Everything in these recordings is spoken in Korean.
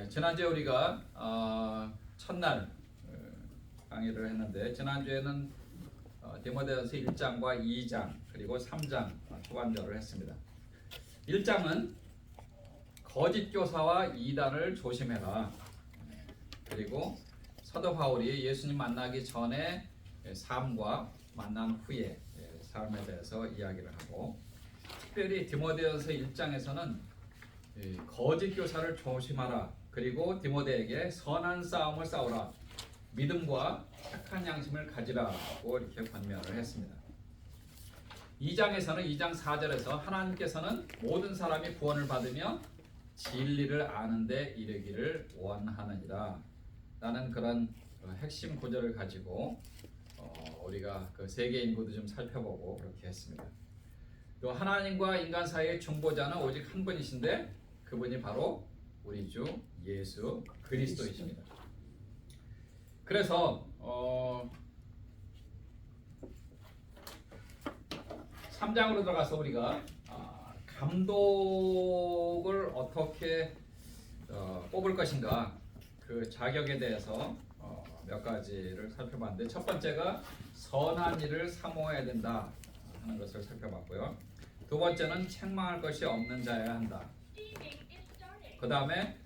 지난주에 우리가 첫날 강의를 했는데 지난주에는 디모데전서 1장과 2장 그리고 3장 초반절을 했습니다. 1장은 거짓 교사와 이단을 조심해라. 그리고 사도 바울이 예수님 만나기 전에 삶과 만난 후의 삶에 대해서 이야기를 하고, 특별히 디모데전서 1장에서는 거짓 교사를 조심하라. 그리고 디모데에게 선한 싸움을 싸우라. 믿음과 착한 양심을 가지라고 이렇게 권면을 했습니다. 2장에서는 2장 4절에서 하나님께서는 모든 사람이 구원을 받으며 진리를 아는 데 이르기를 원하느니라 라는 그런 핵심 구절을 가지고 우리가 그 세계 인구도 좀 살펴보고 그렇게 했습니다. 또 하나님과 인간 사이의 중보자는 오직 한 분이신데 그분이 바로 우리 주 예수 그리스도이십니다. 그래서 3장으로 들어가서 우리가 감독을 어떻게 뽑을 것인가, 그 자격에 대해서 몇 가지를 살펴봤는데, 첫 번째가 선한 일을 사모해야 된다 하는 것을 살펴봤고요. 두 번째는 책망할 것이 없는 자여야 한다. 그 다음에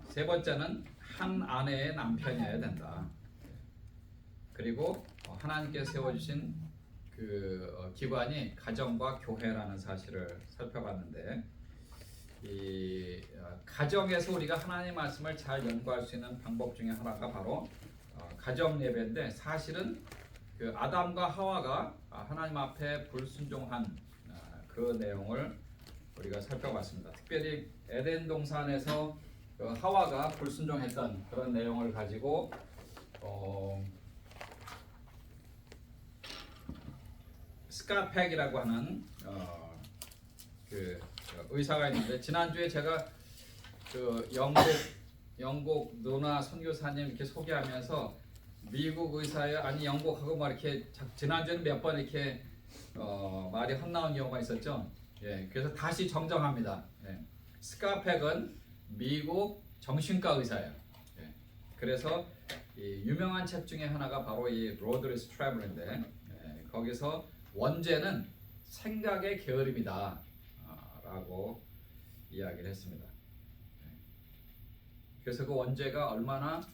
세 번째는 한 아내의 남편이어야 된다. 그리고 하나님께서 세워주신 그 기관이 가정과 교회라는 사실을 살펴봤는데, 이 가정에서 우리가 하나님의 말씀을 잘 연구할 수 있는 방법 중에 하나가 바로 가정 예배인데, 사실은 그 아담과 하와가 하나님 앞에 불순종한 그 내용을 우리가 살펴봤습니다. 특별히 에덴 동산에서 그 하와가 불순종했던 그런 내용을 가지고 스카팩이라고 하는 그 의사가 있는데, 지난주에 제가 그 영국 노나 선교사님 이렇게 소개하면서 미국 의사예요, 아니 영국하고 뭐 이렇게 지난주에는 몇 번 이렇게 말이 헛나온 경우가 있었죠. 그래서 다시 정정합니다. 스카팩은 미국 정신과 의사예요. 그래서 이 유명한 책 중에 하나가 바로 이 로드리스 트래블인데, 거기서 원죄는 생각의 게으름이다 라고 이야기를 했습니다. 그래서 그 원죄가 얼마나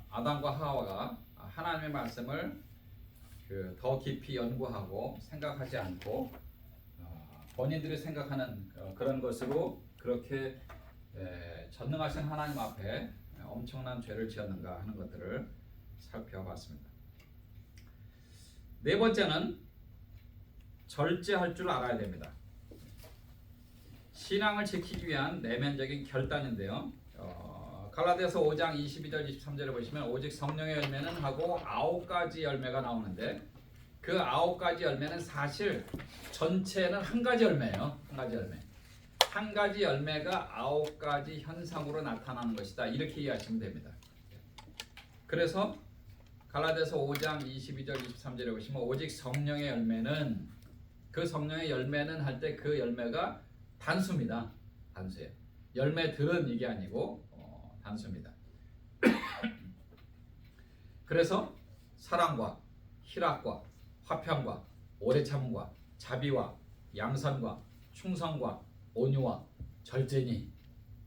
아담과 하와가 하나님의 말씀을 더 깊이 연구하고 생각하지 않고 본인들이 생각하는 그런 것으로 그렇게 전능하신 하나님 앞에 엄청난 죄를 지었는가 하는 것들을 살펴봤습니다. 네 번째는 절제할 줄 알아야 됩니다. 신앙을 지키기 위한 내면적인 결단인데요. 갈라디아서 5장 22절 23절에 보시면 오직 성령의 열매는 하고 9가지 열매가 나오는데, 그 9가지 열매는 사실 전체는 한 가지 열매예요. 한 가지 열매. 한 가지 열매가 9가지 현상으로 나타나는 것이다. 이렇게 이해하시면 됩니다. 그래서 갈라디아서 5장 22절 23절에 보시면 오직 성령의 열매는, 그 성령의 열매는 할 때 그 열매가 단수입니다. 단수예요. 열매들은 이게 아니고 단수입니다. 그래서 사랑과 희락과 화평과 오래 참음과 자비와 양선과 충성과 온유와 절제니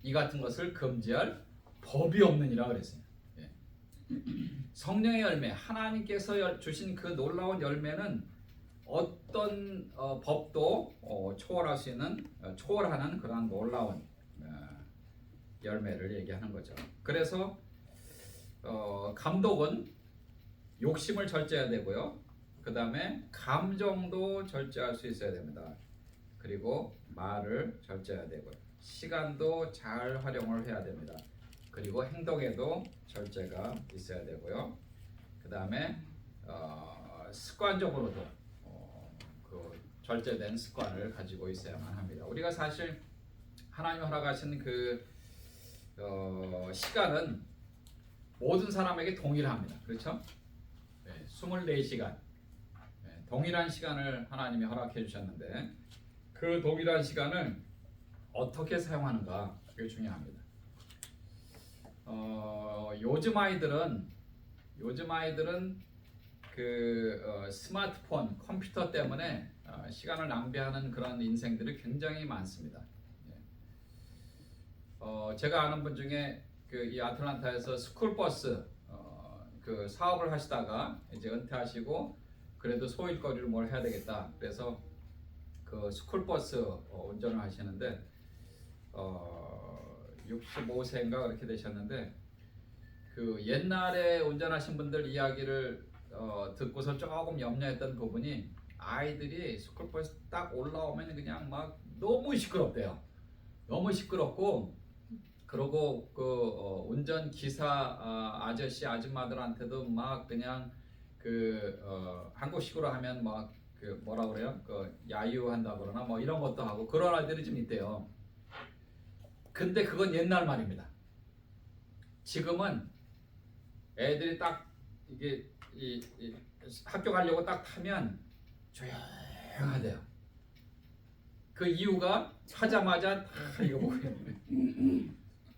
이 같은 것을 금지할 법이 없느니라 그랬어요. 성령의 열매, 하나님께서 주신 그 놀라운 열매는 어떤 법도 초월할 수 있는, 초월하는 그런 놀라운 열매를 얘기하는 거죠. 그래서 감독은 욕심을 절제해야 되고요. 그 다음에 감정도 절제할 수 있어야 됩니다. 그리고 말을 절제해야 되고요. 시간도 잘 활용을 해야 됩니다. 그리고 행동에도 절제가 있어야 되고요. 그 다음에 습관적으로도 그 절제된 습관을 가지고 있어야만 합니다. 우리가 사실 하나님 허락하신 그 시간은 모든 사람에게 동일합니다. 그렇죠? 24시간 동일한 시간을 하나님이 허락해 주셨는데, 그 동일한 시간을 어떻게 사용하는가, 그게 중요합니다. 요즘 아이들은 스마트폰, 컴퓨터 때문에 시간을 낭비하는 그런 인생들이 굉장히 많습니다. 예. 제가 아는 분 중에 이 아틀란타에서 스쿨버스 그 사업을 하시다가 이제 은퇴하시고 그래도 소일거리를 뭘 해야 되겠다. 그래서 그 스쿨버스 운전을 하시는데 65세인가 그렇게 되셨는데 그 옛날에 운전하신 분들 이야기를 듣고서 조금 염려했던 부분이 아이들이 스쿨버스 딱 올라오면 그냥 막 너무 시끄럽대요. 너무 시끄럽고 그러고 운전 기사 아저씨 아줌마들한테도 막 그냥 한국식으로 하면 막 뭐라 그래요? 야유한다 그러나 뭐 이런 것도 하고 그런 아이들이 좀 있대요. 근데 그건 옛날 말입니다. 지금은 애들이 딱 이게 학교 가려고 딱 타면 조용하대요. 그 이유가 타자마자 다 이거 보고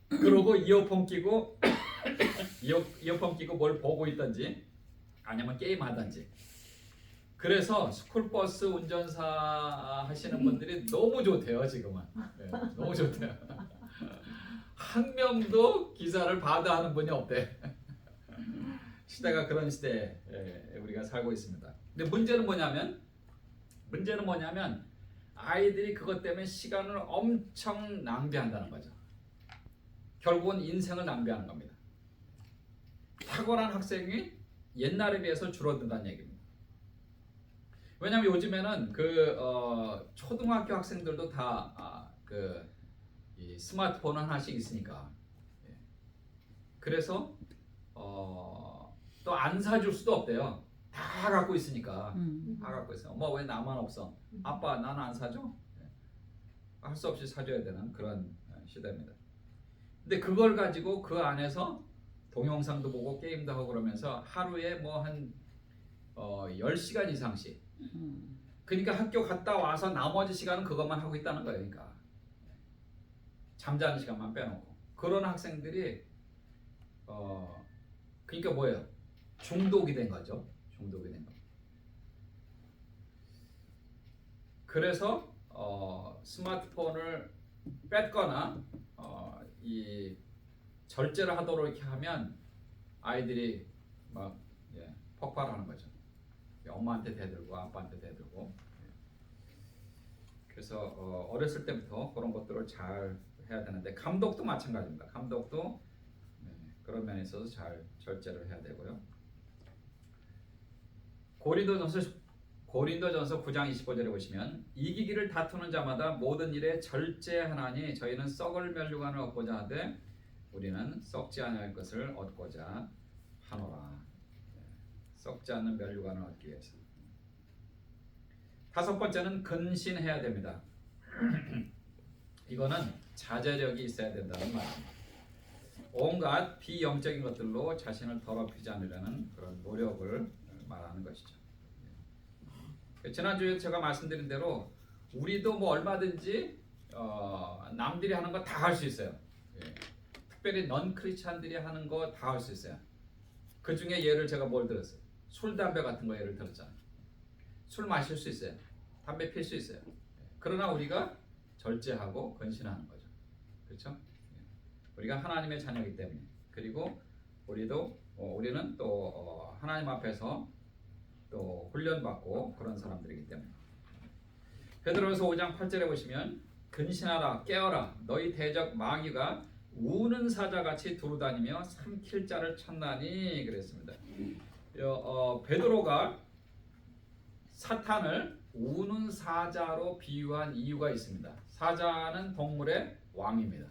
그러고 이어폰 끼고 뭘 보고 있든지 아니면 게임 하든지. 그래서 스쿨버스 운전사 하시는 분들이 너무 좋대요. 지금은. 네, 너무 좋대요. 한 명도 기사를 받아하는 분이 없대. 시대가 그런 시대에 우리가 살고 있습니다. 근데 문제는 뭐냐면 아이들이 그것 때문에 시간을 엄청 낭비한다는 거죠. 결국은 인생을 낭비하는 겁니다. 탁월한 학생이 옛날에 비해서 줄어든다는 얘기입니다. 왜냐하면 요즘에는 초등학교 학생들도 다 이 스마트폰 하나씩 있으니까. 그래서 또 안 사줄 수도 없대요. 다 갖고 있으니까. 다 갖고 있어. 엄마 왜 나만 없어? 아빠 나는 안 사줘? 할 수 없이 사줘야 되는 그런 시대입니다. 근데 그걸 가지고 그 안에서 동영상도 보고 게임도 하고 그러면서 하루에 뭐 한 10시간 이상씩. 그러니까 학교 갔다 와서 나머지 시간은 그것만 하고 있다는 거예요. 그러니까 잠자는 시간만 빼놓고 그런 학생들이 그러니까 뭐예요? 중독이 된 거죠. 중독이 된 거. 그래서 스마트폰을 뺐거나 이 절제를 하도록 이렇게 하면 아이들이 막 폭발하는 거죠. 엄마한테 대들고 아빠한테 대들고. 그래서 어렸을 때부터 그런 것들을 잘 해야 되는데 감독도 마찬가지입니다. 감독도 그런 면에 있어서 잘 절제를 해야 되고요. 고린도전서 9장 25절에 보시면 이기기를 다투는 자마다 모든 일에 절제하나니 저희는 썩을 멸류관을 얻고자 하되 우리는 썩지 아니할 것을 얻고자 하노라. 썩지 않는 멸류관을 얻기 위해서. 다섯 번째는 근신해야 됩니다. 이거는 자제력이 있어야 된다는 말입니다. 온갖 비영적인 것들로 자신을 더럽히지 않으려는 그런 노력을 말하는 것이죠. 지난주에 제가 말씀드린 대로 우리도 뭐 얼마든지 남들이 하는 거 다 할 수 있어요. 특별히 넌 크리스찬들이 하는 거 다 할 수 있어요. 그 중에 예를 제가 뭘 들었어요? 술, 담배 같은 거 예를 들었잖아요. 술 마실 수 있어요. 담배 필 수 있어요. 그러나 우리가 절제하고 근신하는 거죠. 그렇죠? 우리가 하나님의 자녀이기 때문에. 그리고 우리는 또 하나님 앞에서 또 훈련받고 그런 사람들이기 때문에. 베드로전서 5장 8절에 보시면 근신하라 깨어라 너희 대적 마귀가 우는 사자같이 두루다니며 삼킬 자를 찾나니 그랬습니다. 베드로가 사탄을 우는 사자로 비유한 이유가 있습니다. 사자는 동물의 왕입니다.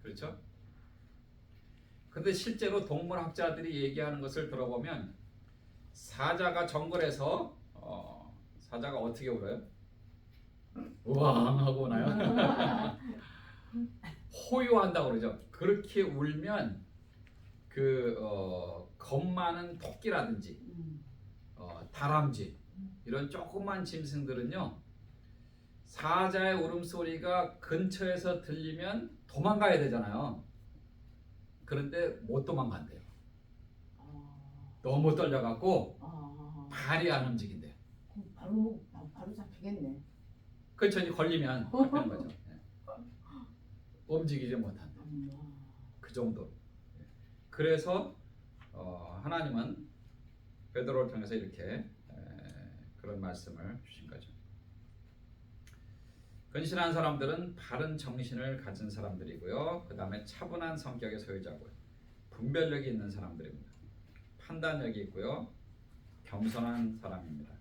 그렇죠? 근데 실제로 동물학자들이 얘기하는 것을 들어보면 사자가 정글에서 사자가 어떻게 울어요? 우왕 하고 오나요? 호요한다고 그러죠. 그렇게 울면 겁 많은 토끼라든지 다람쥐 이런 조그만 짐승들은요 사자의 울음소리가 근처에서 들리면 도망가야 되잖아요. 그런데 못 도망간대요. 너무 떨려갖고 발이 안 움직인대요. 바로 잡히겠네. 그렇죠. 이제 걸리면 잡히는 거죠. 예. 움직이지 못한다. 그 정도. 예. 그래서 하나님은 베드로를 통해서 이렇게 그런 말씀을 주신 거죠. 근신한 사람들은 바른 정신을 가진 사람들이고요. 그 다음에 차분한 성격의 소유자고요. 분별력이 있는 사람들입니다. 판단력이 있고요. 겸손한 사람입니다.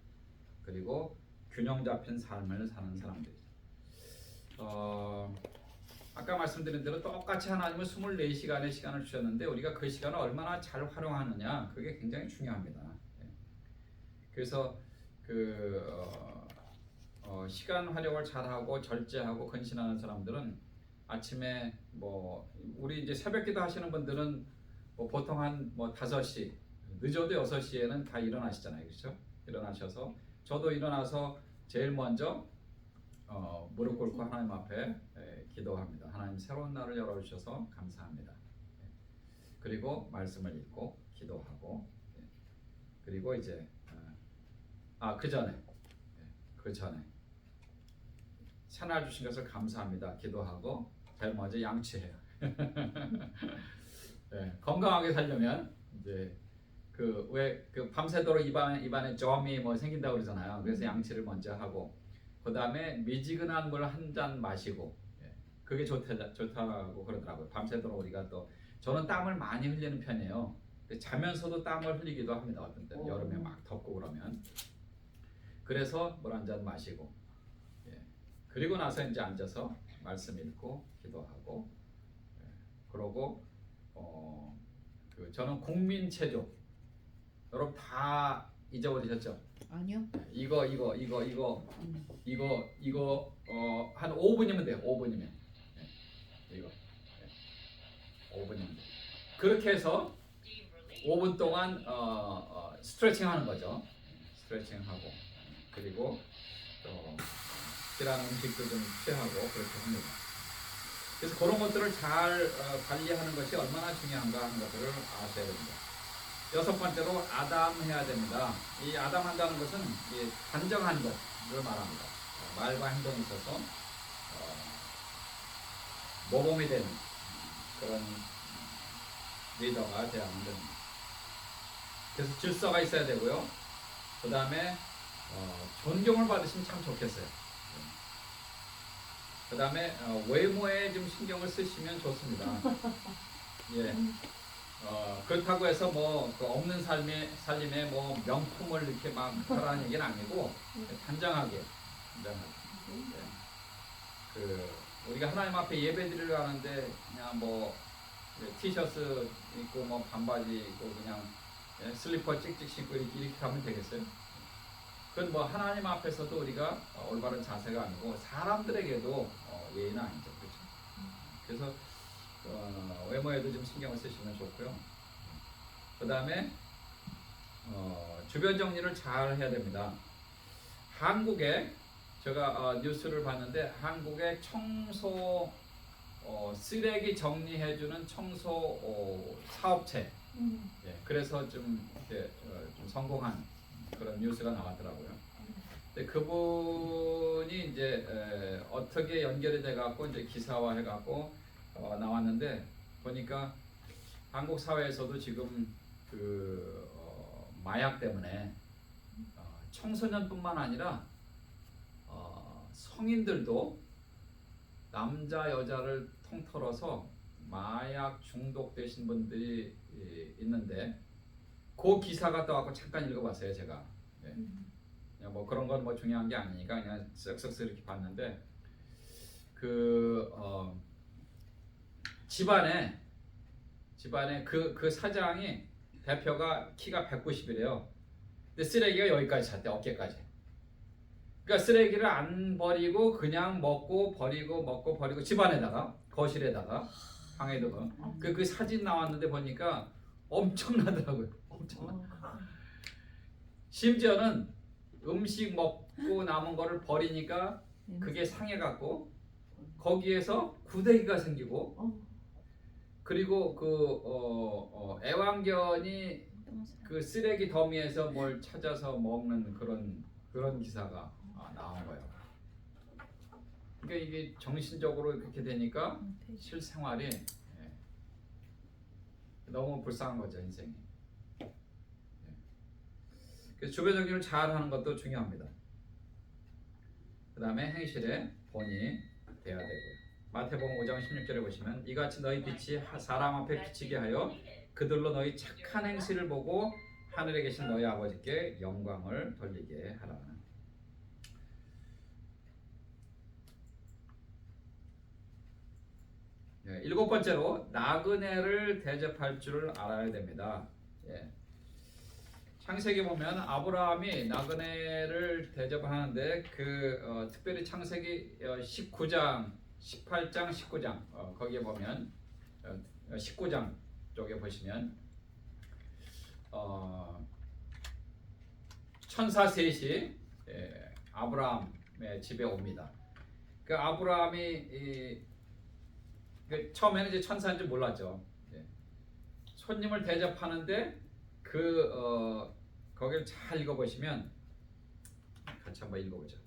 그리고 균형 잡힌 삶을 사는 사람들이죠. 아까 말씀드린 대로 똑같이 하나님은 24시간의 시간을 주셨는데 우리가 그 시간을 얼마나 잘 활용하느냐 그게 굉장히 중요합니다. 그래서 시간 활용을 잘하고 절제하고 근신하는 사람들은 아침에 뭐 우리 이제 새벽기도 하시는 분들은 뭐 보통 한 뭐 5시 늦어도 6시에는 다 일어나시잖아요. 그렇죠? 일어나셔서 저도 일어나서 제일 먼저 무릎 꿇고 하나님 앞에 기도합니다. 하나님 새로운 날을 열어주셔서 감사합니다. 그리고 말씀을 읽고 기도하고 그리고 이제 그 전에 새날 주신 것을 감사합니다. 기도하고 제일 먼저 양치해요. 네, 건강하게 살려면 이제 그 밤새도록 입안에 점이 뭐 생긴다고 그러잖아요. 그래서 양치를 먼저 하고 그 다음에 미지근한 물 한 잔 마시고 그게 좋다고 그러더라고요. 밤새도록 우리가 또 저는 땀을 많이 흘리는 편이에요. 자면서도 땀을 흘리기도 합니다. 어떤 때는 여름에 막 덥고 그러면 그래서 물 한 잔 마시고 그리고 나서 이제 앉아서 말씀 읽고 기도하고 그러고 저는 국민체조 여러분 다 잊어버리셨죠? 아니요. 이거 한 5분이면 돼요. 5분이면 이거 5분이면 돼요. 그렇게 해서 5분 동안 스트레칭 하는 거죠. 스트레칭 하고 그리고 또 필요한 음식도 좀 취하고 그렇게 합니다. 그래서 그런 것들을 잘 관리하는 것이 얼마나 중요한가 하는 것들을 아셔야 됩니다. 6번째로 아담해야 됩니다. 이 아담한다는 것은 단정한 것을 말합니다. 말과 행동에 있어서 모범이 되는 그런 리더가 되어야 합니다. 그래서 질서가 있어야 되고요. 그 다음에 존경을 받으시면 참 좋겠어요. 그 다음에 외모에 좀 신경을 쓰시면 좋습니다. 예. 그렇다고 해서 뭐 없는 살림에 뭐 명품을 이렇게 막 하라는 얘기는 아니고 단정하게. 예. 우리가 하나님 앞에 예배드리러 가는데 그냥 뭐 티셔츠 입고 뭐 반바지 입고 그냥 슬리퍼 찍찍 신고 이렇게 하면 되겠어요? 그건 뭐 하나님 앞에서도 우리가 올바른 자세가 아니고 사람들에게도 예의는 아니죠, 그렇죠? 그래서 외모에도 좀 신경을 쓰시면 좋고요. 그 다음에 주변 정리를 잘 해야 됩니다. 한국에 제가 뉴스를 봤는데 한국의 청소 쓰레기 정리해주는 청소 사업체. 예, 그래서 좀 이렇게 좀 성공한 그런 뉴스가 나왔더라고요. 근데 그분이 이제 어떻게 연결이 돼갖고 이제 기사화해갖고 나왔는데 보니까 한국 사회에서도 지금 마약 때문에 청소년뿐만 아니라 성인들도 남자 여자를 통틀어서 마약 중독되신 분들이 있는데 그 기사가 떠갖고 잠깐 읽어봤어요 제가. 네. 뭐 그런 건 뭐 중요한 게 아니니까 그냥 쓱쓱 이렇게 봤는데 집안에 그 사장이 대표가 키가 190이래요. 근데 쓰레기가 여기까지 찼대, 어깨까지. 그러니까 쓰레기를 안 버리고 그냥 먹고 버리고 집안에다가 거실에다가 방에다가 그 사진 나왔는데 보니까 엄청나더라고요. 엄청나. 심지어는 음식 먹고 남은 거를 버리니까 그게 상해갖고 거기에서 구데기가 생기고 그리고 애완견이 그 쓰레기 더미에서 뭘 찾아서 먹는 그런 기사가 나온 거예요. 그러니까 이게 정신적으로 그렇게 되니까 실생활이 너무 불쌍한 거죠, 인생이. 그래서 주변 정리를 잘 하는 것도 중요합니다. 그 다음에 행실에 본이 돼야 되고요. 마태복음 5장 16절에 보시면 이같이 너희 빛이 사람 앞에 비치게 하여 그들로 너희 착한 행실을 보고 하늘에 계신 너희 아버지께 영광을 돌리게 하라. 일곱 번째로 나그네를 대접할 줄을 알아야 됩니다. 창세기 보면 아브라함이 나그네를 대접하는데 특별히 창세기 19장, 18장, 19장 거기에 보면 19장 쪽에 보시면 천사 셋이 아브라함의 집에 옵니다. 그 아브라함이 처음에는 이제 천사인 줄 몰랐죠. 손님을 대접하는데 거기를 잘 읽어보시면 같이 한번 읽어보죠.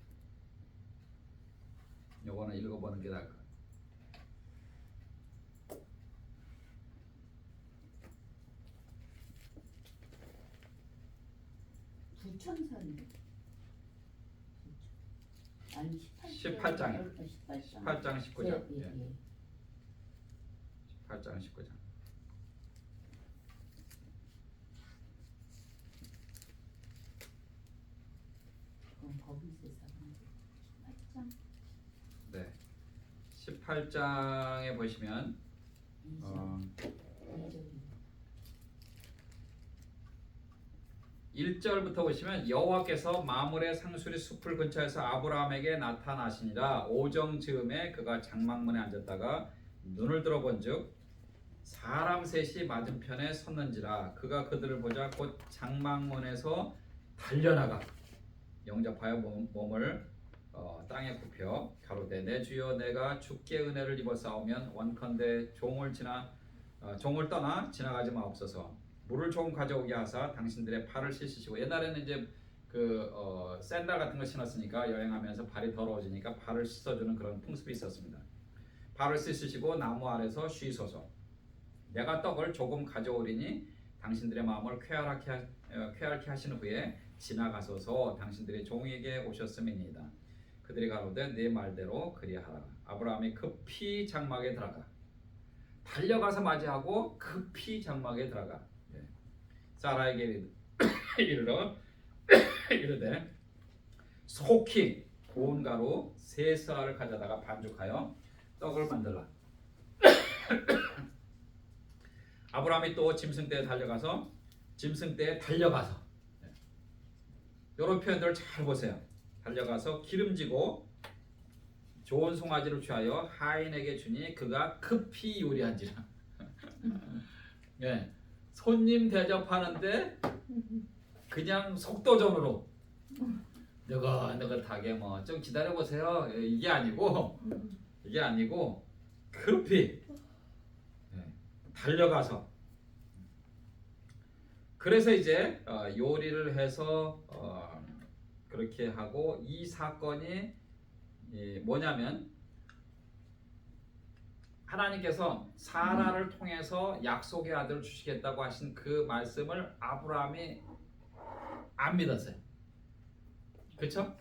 요거는 읽어보는 게 나을 것 같아요. 부천사인데. 아니 18장 19장. 예. 18장 19장. 그럼 거기 있을 사람 18장. 네. 18장에 보시면 1절부터 보시면 여호와께서 마므레 상수리 숲을 근처에서 아브라함에게 나타나시니라. 오정 즈음에 그가 장막문에 앉았다가 눈을 들어본즉 사람 셋이 맞은편에 섰는지라. 그가 그들을 보자 곧 장막문에서 달려나가 영접하여 몸을 땅에 굽혀 가로되 내 주여 내가 주께 은혜를 입어 싸우면 원컨대 종을 떠나 지나가지 마옵소서. 물을 조금 가져오게 하사 당신들의 발을 씻으시고. 옛날에는 이제 샌들 같은 거 신었으니까 여행하면서 발이 더러워지니까 발을 씻어주는 그런 풍습이 있었습니다. 발을 씻으시고 나무 아래서 쉬소서. 내가 떡을 조금 가져오리니 당신들의 마음을 쾌활케 하신 후에 지나가소서. 당신들이 종에게 오셨음이니이다. 그들이 가로되 네 말대로 그리하라. 아브라함이 급히 장막에 들어가 달려가서 맞이하고 급히 장막에 들어가 사라에게 이르되 속히 고운 가루 세 쌀을 가져다가 반죽하여 떡을 만들라. 아브라함이 또 짐승대에 달려가서 이런 표현들을 잘 보세요. 달려가서 기름지고 좋은 송아지를 취하여 하인에게 주니 그가 급히 요리한지라. 손님 대접하는데 그냥 속도전으로 느긋하게 뭐 좀 기다려 보세요. 이게 아니고 급히 달려가서. 그래서 이제 요리를 해서 그렇게 하고, 이 사건이 뭐냐면 하나님께서 사라를 통해서 약속의 아들을 주시겠다고 하신 그 말씀을 아브라함이 안 믿었어요. 그렇죠?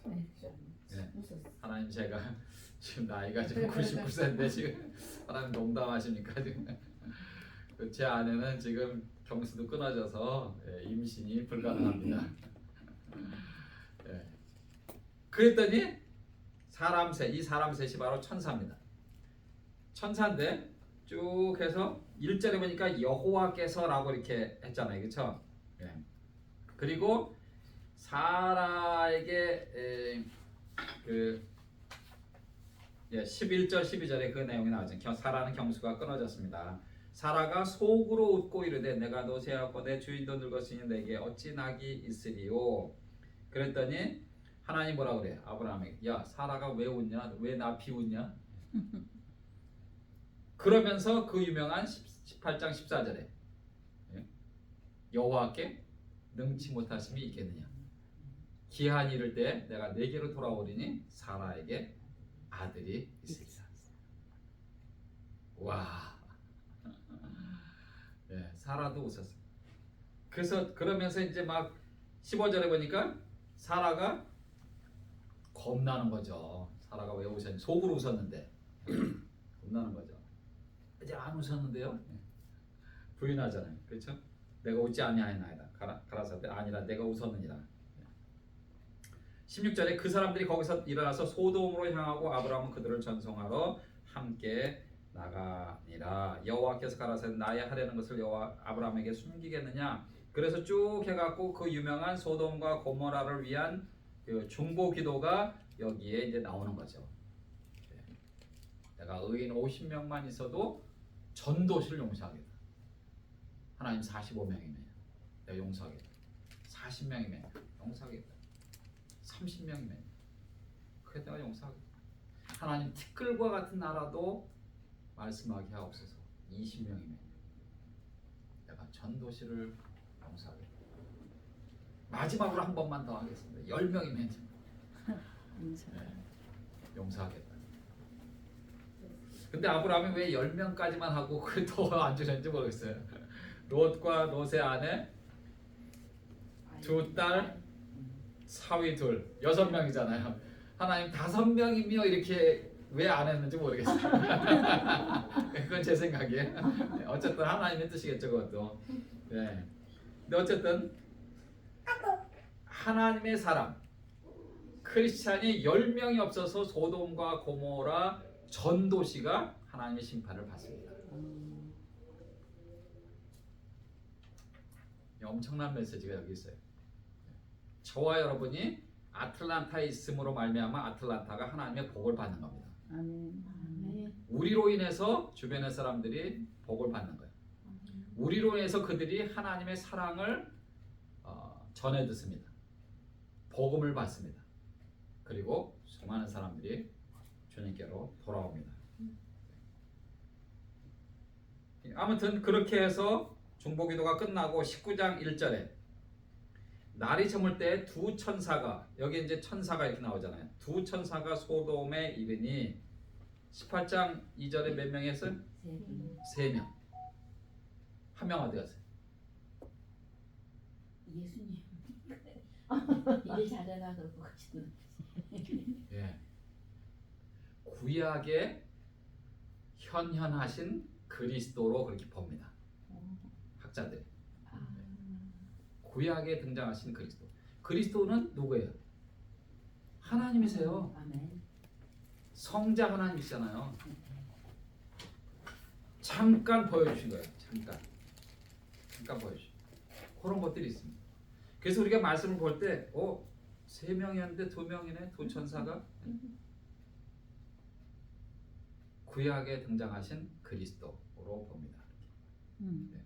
네. 하나님, 제가 지금 나이가 지금 99세인데 지금 하나님 농담하십니까? 지금 제 아내는 지금 경수도 끊어져서 임신이 불가능합니다. 그랬더니 이 사람 셋이 바로 천사입니다. 천사인데 쭉 해서 1절에 보니까 여호와께서라고 이렇게 했잖아요. 그렇죠? 그리고 사라에게 11절 12절에 그 내용이 나오죠. 사라는 경수가 끊어졌습니다. 사라가 속으로 웃고 이르되 내가 노쇠하고 내 주인도 늙었으니 내게 어찌 낙이 있으리요. 그랬더니 하나님 뭐라 그래? 아브라함에게 야 사라가 왜 웃냐? 왜 나 비웃냐? 그러면서 그 유명한 18장 14절에 여호와께 능치 못하심이 있겠느냐? 기한이 이를 때 내가 내게로 돌아오리니 사라에게 아들이 있으리라. 와, 예, 사라도 웃었어. 그래서 그러면서 이제 막 15절에 보니까 사라가 겁나는 거죠. 사라가 왜 웃었냐? 속으로 웃었는데 겁나는 거죠. 이제 안 웃었는데요. 부인하잖아요. 그렇죠? 내가 웃지 아니하나이다. 가라사대 아니라 내가 웃었느니라. 16절에 그 사람들이 거기서 일어나서 소돔으로 향하고 아브라함은 그들을 전송하러 함께 나가니라. 여호와께서 가라사대 나의 하려는 것을 여호와 아브라함에게 숨기겠느냐. 그래서 쭉 해갖고 그 유명한 소돔과 고모라를 위한 그 중보 기도가 여기에 이제 나오는 거죠. 내가 의인 50명만 있어도 전 도시를 용서하겠다. 하나님 45명이면 내가 용서하겠다. 40명이면 용서하겠다. 30명이면 그래 내가 용서하겠다. 하나님 티끌과 같은 나라도 말씀하게 하옵소서. 20명이면 내가 전 도시를 용서하겠다. 마지막으로 한 번만 더 하겠습니다. 10명이면 용서하겠다. 근데 아브라함이 왜 10명까지만 하고 그걸 더 안 주는지 모르겠어요. 롯과 롯의 아내, 두 딸, 사위 둘, 6명이잖아요. 하나님 5명이며 이렇게 왜 안 했는지 모르겠어요. 그건 제 생각이에요. 어쨌든 하나님의 뜻이겠죠, 그것도. 네. 근데 어쨌든 하나님의 사람, 크리스찬이 10명이 없어서 소돔과 고모라 전 도시가 하나님의 심판을 받습니다. 엄청난 메시지가 여기 있어요. 저와 여러분이 아틀란타에 있음으로 말미암아 아틀란타가 하나님의 복을 받는 겁니다. 아멘. 우리로 인해서 주변의 사람들이 복을 받는 거예요. 우리로 인해서 그들이 하나님의 사랑을 전해 듣습니다. 복음을 받습니다. 그리고 수많은 사람들이 주님께로 돌아옵니다. 아무튼 그렇게 해서 중보기도가 끝나고 19장 1절에 날이 저물 때 두 천사가, 여기 이제 천사가 이렇게 나오잖아요. 두 천사가 소돔에 이르니 18장 2절에 몇 명이 했어요? 3명. 한 명 어디 갔어요? 예수님. 일 잘해라 그러고 가시는. 예. 구약에 현현하신 그리스도로 그렇게 봅니다. 학자들이. 구약에 등장하신 그리스도. 그리스도는 누구예요? 하나님이세요. 아멘. 성자 하나님이시잖아요. 잠깐 보여주신 거예요. 잠깐 보여주신. 그런 것들이 있습니다. 그래서 우리가 말씀을 볼 때, 3명이었는데 2명이네, 두 천사가. 구약에 등장하신 그리스도로 봅니다. 네.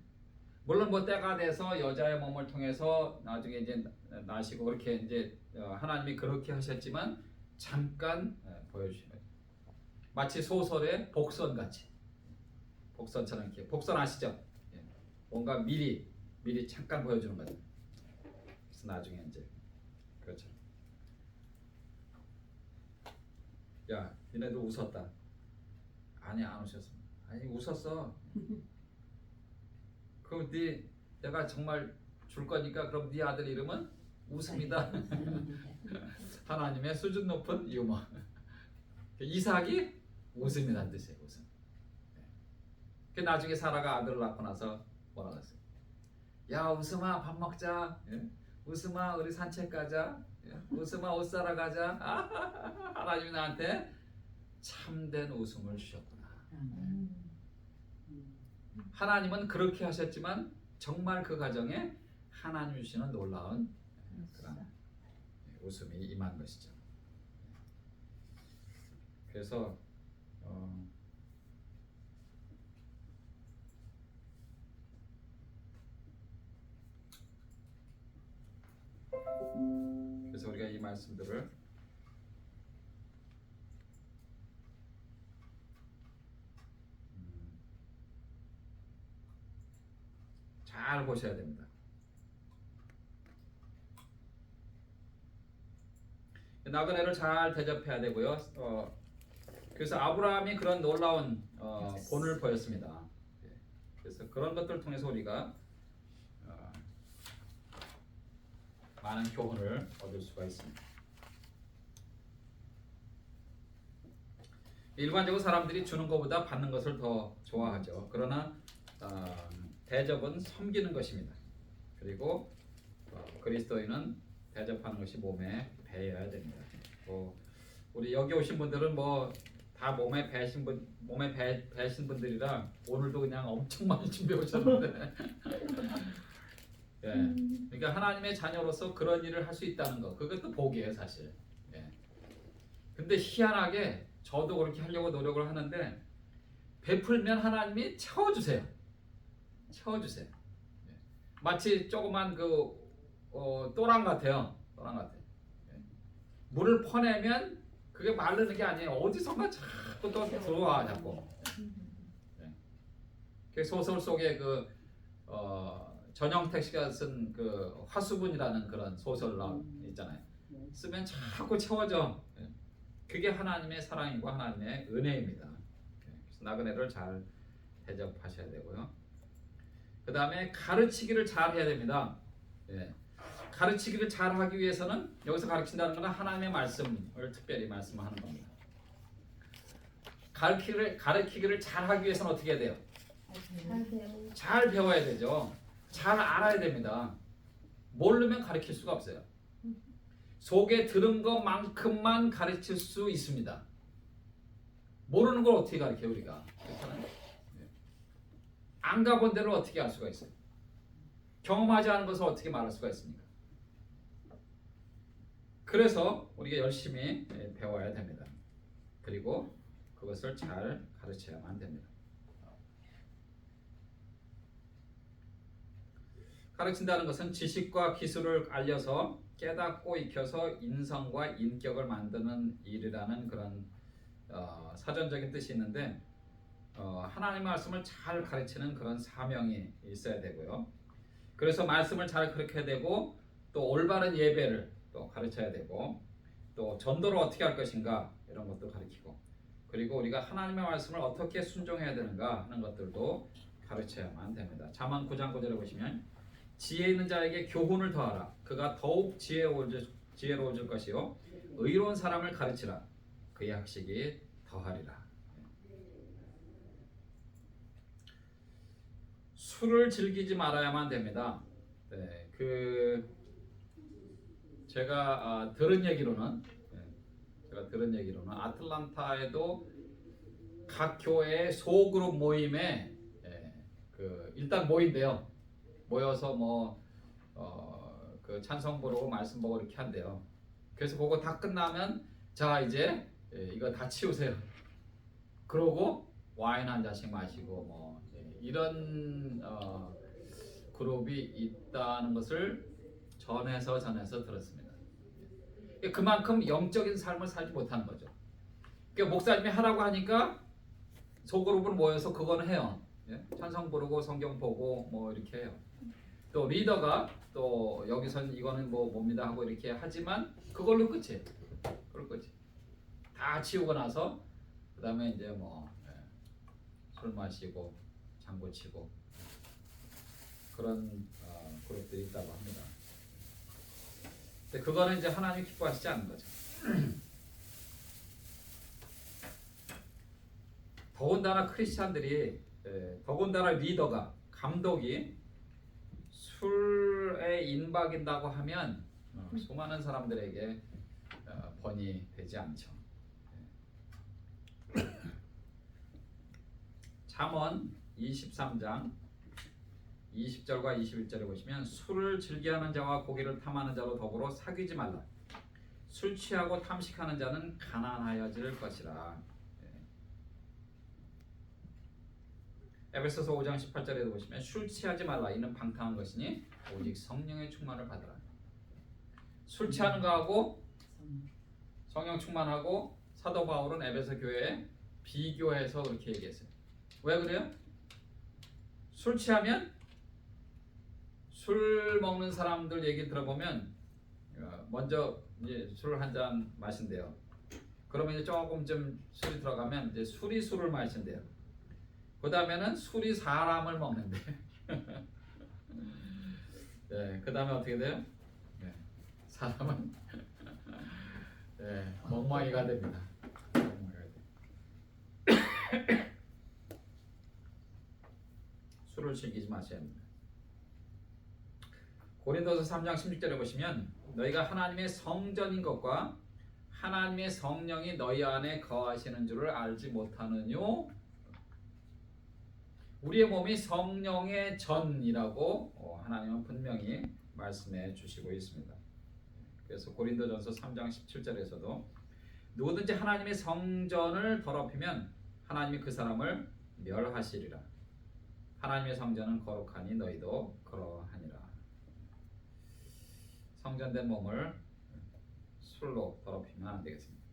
물론 뭐 때가 돼서 여자의 몸을 통해서 나중에 이제 나시고 그렇게 이제 하나님이 그렇게 하셨지만 잠깐 보여주신 거예요. 마치 소설의 복선 같이, 복선처럼 이렇게. 복선 아시죠? 뭔가 미리 잠깐 보여주는 거죠. 그래서 나중에 이제 그렇죠. 야, 니네도 웃었다. 아니 안 웃었습니다. 아니 웃었어. 그럼 내가 정말 줄 거니까 그럼 네 아들 이름은 웃음이다. 하나님의 수준 높은 유머. 이삭이 웃음이라는 뜻이에요. 웃음. 그 나중에 사라가 아들을 낳고 나서 뭐라고 했어요? 야 웃음아 밥 먹자. 웃음아 우리 산책 가자. 웃음아 옷 사러 가자. 하나님이 나한테 참된 웃음을 주셨구나. 하나님은 그렇게 하셨지만 정말 그 가정에 하나님 주시는 놀라운 그런 웃음이 임한 것이죠. 그래서 통해서 우리가 이 말씀들을 잘 보셔야 됩니다. 나그네를 잘 대접해야 되고요. 그래서 아브라함이 그런 놀라운 본을 보였습니다. 그래서 그런 것들을 통해서 우리가 많은 교훈을 얻을 수가 있습니다. 일반적으로 사람들이 주는 것보다 받는 것을 더 좋아하죠. 그러나 대접은 섬기는 것입니다. 그리고 그리스도인은 대접하는 것이 몸에 배어야 됩니다. 우리 여기 오신 분들은 뭐 다 몸에 배신 분들이라 오늘도 그냥 엄청 많이 준비해 오셨는데 예. 그러니까 하나님의 자녀로서 그런 일을 할 수 있다는 거 그것도 복이에요 사실. 예. 근데 희한하게 저도 그렇게 하려고 노력을 하는데 베풀면 하나님이 채워주세요. 예. 마치 조그만 또랑 같아요. 예. 물을 퍼내면 그게 마르는 게 아니에요. 어디선가 자꾸 또 들어와 자꾸. 예. 그 소설 속에 전영택 씨가 쓴 그 화수분이라는 그런 소설 있잖아요. 쓰면 자꾸 채워져. 예. 그게 하나님의 사랑이고 하나님의 은혜입니다. 그래서 나그네를 잘 대접하셔야 되고요. 그 다음에 가르치기를 잘 해야 됩니다. 예. 가르치기를 잘 하기 위해서는 여기서 가르친다는 것은 하나님의 말씀을 특별히 말씀하는 겁니다. 가르치기를 잘 하기 위해서는 어떻게 해야 돼요? 잘 배워야 되죠. 잘 알아야 됩니다. 모르면 가르칠 수가 없어요. 속에 들은 것만큼만 가르칠 수 있습니다. 모르는 걸 어떻게 가르쳐요 우리가? 안 가본 데를 어떻게 알 수가 있어요? 경험하지 않은 것을 어떻게 말할 수가 있습니까? 그래서 우리가 열심히 배워야 됩니다. 그리고 그것을 잘 가르쳐야만 됩니다. 가르친다는 것은 지식과 기술을 알려서 깨닫고 익혀서 인성과 인격을 만드는 일이라는 그런 사전적인 뜻이 있는데 하나님의 말씀을 잘 가르치는 그런 사명이 있어야 되고요. 그래서 말씀을 잘 가르쳐야 되고 또 올바른 예배를 또 가르쳐야 되고 또 전도를 어떻게 할 것인가 이런 것도 가르치고 그리고 우리가 하나님의 말씀을 어떻게 순종해야 되는가 하는 것들도 가르쳐야만 됩니다. 잠언 9장 9절에 보시면 지혜 있는 자에게 교훈을 더하라. 그가 더욱 지혜로워질 것이요 의로운 사람을 가르치라. 그의 학식이 더하리라. 술을 즐기지 말아야만 됩니다. 네, 제가 들은 얘기로는 아틀란타에도 각 교회의 소그룹 모임에 일단 모인대요. 모여서 그 찬송 부르고 말씀 보고 이렇게 한대요. 그래서 그거 다 끝나면 자 이제 이거 다 치우세요. 그러고 와인 한 잔씩 마시고 이런 그룹이 있다는 것을 전해서 들었습니다. 그만큼 영적인 삶을 살지 못하는 거죠. 그러니까 목사님이 하라고 하니까 소그룹으로 모여서 그거는 해요. 찬송 부르고 성경 보고 이렇게 해요. 또 리더가 또 여기선 이거는 뭡니다 하고 이렇게 하지만 그걸로 끝이에요. 그걸 끝이. 다 치우고 나서 그 다음에 이제 술 마시고 장구 치고 그런 그룹들이 있다고 합니다. 근데 그거는 이제 하나님 기뻐하시지 않는 거죠. 더군다나 크리스찬들이 더군다나 리더가 감독이 술에 인박인다고 하면 수많은 사람들에게 번이 되지 않죠. 잠언 23장 20절과 21절에 보시면 술을 즐겨하는 자와 고기를 탐하는 자로 더불어 사귀지 말라. 술 취하고 탐식하는 자는 가난하여질 것이라. 에베소서 5장 18절에도 보시면 술 취하지 말라. 이는 방탕한 것이니 오직 성령의 충만을 받으라. 술 취하는 거하고 성령 충만하고 사도 바울은 에베소 교회에 비교해서 그렇게 얘기했어요. 왜 그래요? 술 취하면 술 먹는 사람들 얘기 들어보면 먼저 이제 술 한 잔 마신대요. 그러면 이제 조금 좀 술이 들어가면 이제 술이 술을 마신대요. 그 다음에는 술이 사람을 먹는데. 네, 그 다음에 어떻게 돼요? 네, 사람은 네, 멍멍이가 됩니다. 멍멍이가 돼요. 술을 즐기지 마셔야 합니다. 고린도서 3장 16절에 보시면 너희가 하나님의 성전인 것과 하나님의 성령이 너희 안에 거하시는 줄을 알지 못하느뇨? 우리의 몸이 성령의 전이라고 하나님은 분명히 말씀해 주시고 있습니다. 그래서 고린도전서 3장 17절에서도 누구든지 하나님의 성전을 더럽히면 하나님이 그 사람을 멸하시리라. 하나님의 성전은 거룩하니 너희도 그러하니라. 성전된 몸을 술로 더럽히면 안 되겠습니다.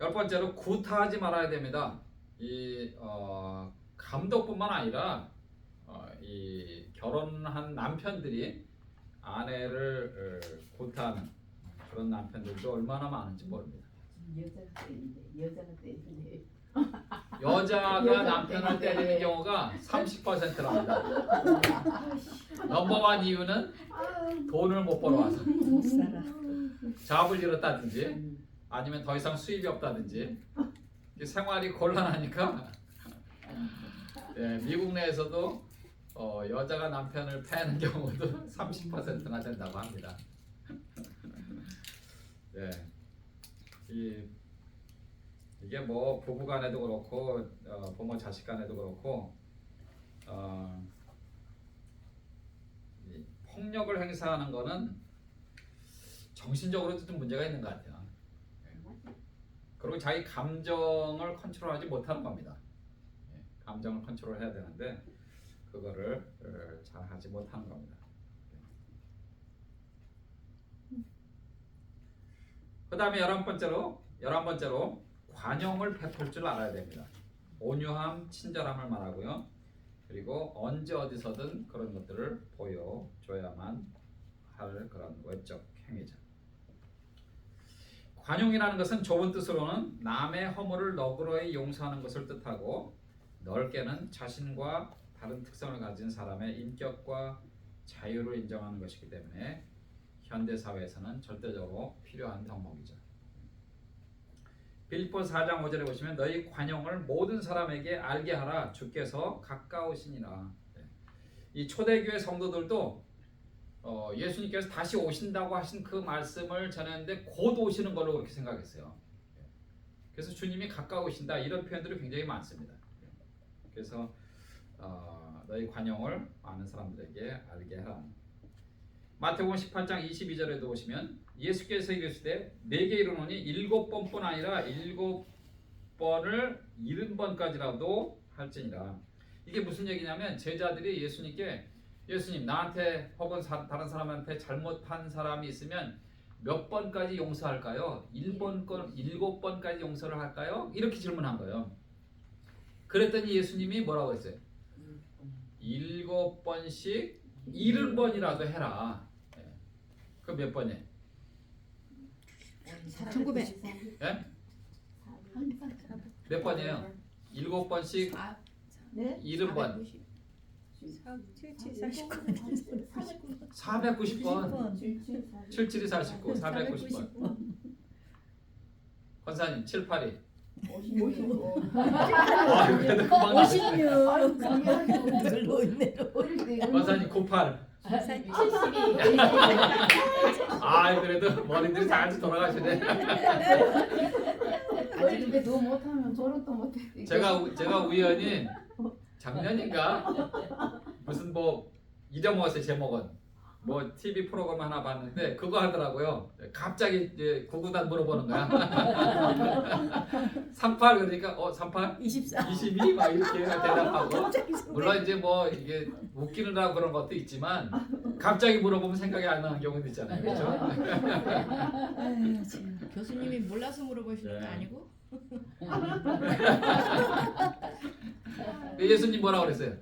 열 번째로 구타하지 말아야 됩니다. 이 감독뿐만 아니라 이 결혼한 남편들이 아내를 구타하는 그런 남편들도 얼마나 많은지 모릅니다. 여자가 남편을 때리는 경우가 30%랍니다. 넘버원 이유는 돈을 못 벌어와서 잡을 잃었다든지 아니면 더 이상 수입이 없다든지 생활이 곤란하니까 예, 미국 내에서도 여자가 남편을 패는 경우도 30%나 된다고 합니다. 예, 이게 뭐 부부간에도 그렇고 부모 자식간에도 그렇고 이 폭력을 행사하는 거는 정신적으로도 좀 문제가 있는 것 같아요. 그리고 자기 감정을 컨트롤하지 못하는 겁니다. 감정을 컨트롤해야 되는데 그거를 잘 하지 못하는 겁니다. 그 다음에 11번째로 관용을 베풀 줄 알아야 됩니다. 온유함, 친절함을 말하고요. 그리고 언제 어디서든 그런 것들을 보여줘야만 할 그런 외적 행위죠. 관용이라는 것은 좁은 뜻으로는 남의 허물을 너그러이 용서하는 것을 뜻하고 넓게는 자신과 다른 특성을 가진 사람의 인격과 자유를 인정하는 것이기 때문에 현대 사회에서는 절대적으로 필요한 덕목이죠. 빌립보서 4장 5절에 보시면 너희 관용을 모든 사람에게 알게 하라 주께서 가까우시니라. 이 초대교회 성도들도 예수님께서 다시 오신다고 하신 그 말씀을 전했는데 곧 오시는 걸로 그렇게 생각했어요. 그래서 주님이 가까우신다 이런 표현들이 굉장히 많습니다. 그래서 너희 관용을 많은 사람들에게 알게 하라. 마태복음 18장 22절에도 보시면 예수께서 이르시되 내게 이르노니 7번뿐 아니라 7번을 70번까지라도 할지니라. 이게 무슨 얘기냐면 제자들이 예수님께 예수님 나한테 혹은 다른 사람한테 잘못한 사람이 있으면 몇 번까지 용서할까요? 7번까지 용서를 할까요? 이렇게 질문한 거예요. 그랬더니 예수님이 뭐라고 했어요? 7번씩 70번이라도 해라. 그 몇 번이에요? 1900. 예? 몇 번이에요? 7번씩 네? 70번 490번 77이 49 490번 권사님 7, 8이 55. 그래도 금방 나왔어요. 56. 권사님 98 72. 그래도 머리들이 잘 돌아가시네. 근데 너 못하면 저런 또 못해. 제가 우연히 작년인가 무슨 뭐 잊어먹었어요. 제목은 뭐 TV 프로그램 하나 봤는데 그거 하더라고요. 갑자기 이제 구구단 물어보는 거야. 38 그러니까 38 24. 22 막 이렇게 대답하고 물론 이제 뭐 이게 웃기느라 그런 것도 있지만 갑자기 물어보면 생각이 안 나는 경우도 있잖아요. 그렇죠? 아유, 참. 교수님이 몰라서 물어보시는 거 네. 아니고? 예수님 뭐라고 그랬어요?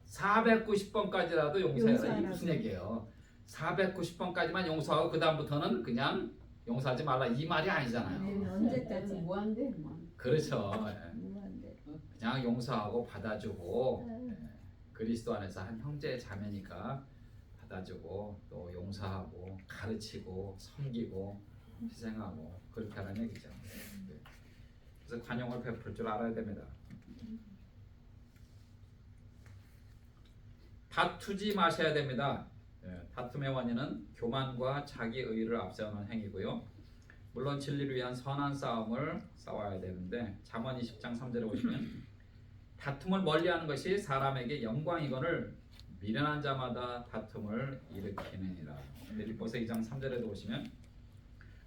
490번까지라도 용서해라. 이게 용서하라고. 무슨 얘기예요? 490번까지만 용서하고 그 다음부터는 그냥 용서하지 말라 이 말이 아니잖아요. 언제까지 무한대 그렇죠. 예. 무한대. 그냥 용서하고 받아주고 예. 그리스도 안에서 한 형제 자매니까 받아주고 또 용서하고 가르치고 섬기고 희생하고 그렇게 하는 얘기죠. 네. 그래서 관용을 베풀 줄 알아야 됩니다. 다투지 마셔야 됩니다. 예, 다툼의 원인은 교만과 자기 의를 앞세우는 행위고요. 물론 진리를 위한 선한 싸움을 싸워야 되는데 잠언 20장 3절에 보시면 다툼을 멀리하는 것이 사람에게 영광이거늘 미련한 자마다 다툼을 일으키느니라. 빌립보서 2장 3절에도 보시면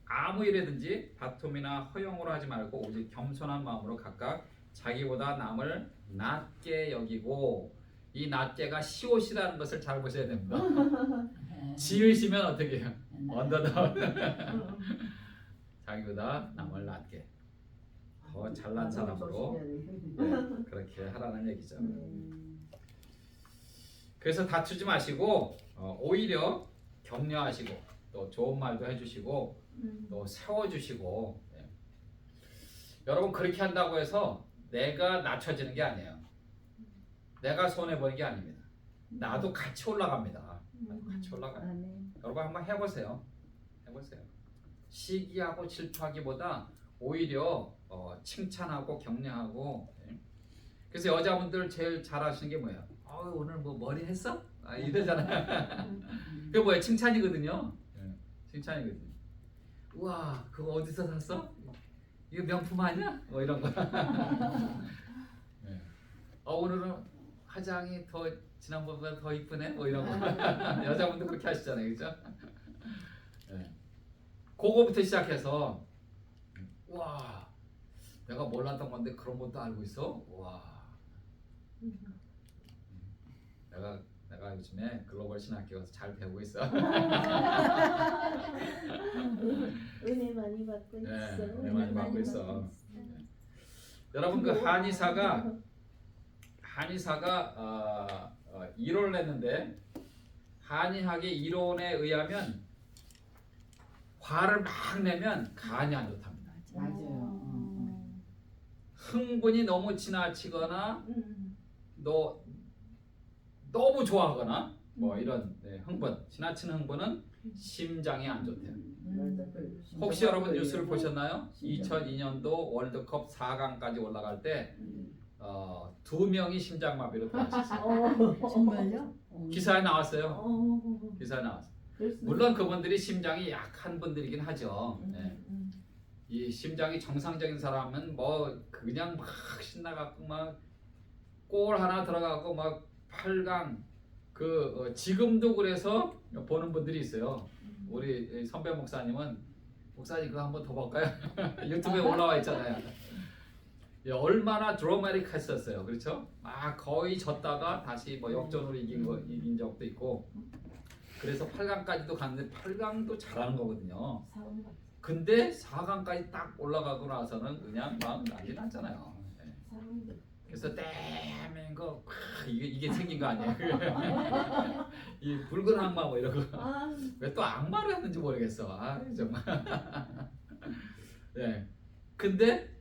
아무 일에든지 다툼이나 허용으로 하지 말고 오직 겸손한 마음으로 각각 자기보다 남을 낮게 여기고 이 낮게가 시옷이라는 것을 잘 보셔야 됩니다. 지으시면 어떻게 해요? 언더더 자기보다 남을 낮게 더 잘난 사람으로 네, 그렇게 하라는 얘기죠. 그래서 다투지 마시고 오히려 격려하시고 또 좋은 말도 해주시고 또 세워주시고 네. 여러분 그렇게 한다고 해서 내가 낮춰지는 게 아니에요. 내가 손해보는 게 아닙니다. 나도 같이 올라갑니다. 나도 같이 올라가요. 여러분 한번 해보세요. 해보세요. 시기하고 질투하기보다 오히려 칭찬하고 격려하고 예. 그래서 여자분들 제일 잘하시는 게 뭐예요? 오늘 뭐 머리 했어? 이러잖아요. 그게 뭐예요? 칭찬이거든요. 예. 칭찬이거든요. 우와 그거 어디서 샀어? 이거 명품 아니야? 뭐 이런 거. 예. 오늘은 화장이 더 지난번보다 더 이쁘네? 뭐 이런 거. 여자분들 그렇게 하시잖아요. 그죠? 예. 그거부터 시작해서 와 내가 몰랐던 건데 그런 것도 알고 있어? 와 내가 요즘에 글로벌 신학교에서 잘 배우고 있어. 은혜 많이 받고 있어. 네, 은혜 많이 받고 있어. 여러분 그 한의사가 이론을 냈는데 한의학의 이론에 의하면 화를 막 내면 간이 안 좋답니다. 맞아요. 흥분이 너무 지나치거나 너무 좋아하거나 뭐 이런 흥분, 지나친 흥분은 심장에 안 좋대요. 혹시 여러분 뉴스를 보셨나요? 2002년도 월드컵 4강까지 올라갈 때 2명이 심장마비로 돌아가셨어요. 정말요? 기사에 나왔어요. 기사에 나왔어요. 물론 그분들이 심장이 약한 분들이긴 하죠. 네. 이 심장이 정상적인 사람은 뭐 그냥 막 신나갖고 막 골 하나 들어가고 막 8강 지금도 그래서 보는 분들이 있어요. 우리 선배 목사님은 목사님 그거 한번 더 볼까요? 유튜브에 올라와 있잖아요. 얼마나 드라마틱했었어요. 그렇죠? 막 거의 졌다가 다시 뭐 역전으로 이긴 적도 있고 그래서 8강까지도 갔는데 8강도 잘하는 거거든요. 근데 4강까지 딱 올라가고 나서는 그냥 막 난리 났잖아요. 네. 그래서 대한민국 이게 생긴 거 아니에요? 이 붉은 악마 뭐 이런 거. 왜 또 악마를 했는지 모르겠어. 정말. 네. 근데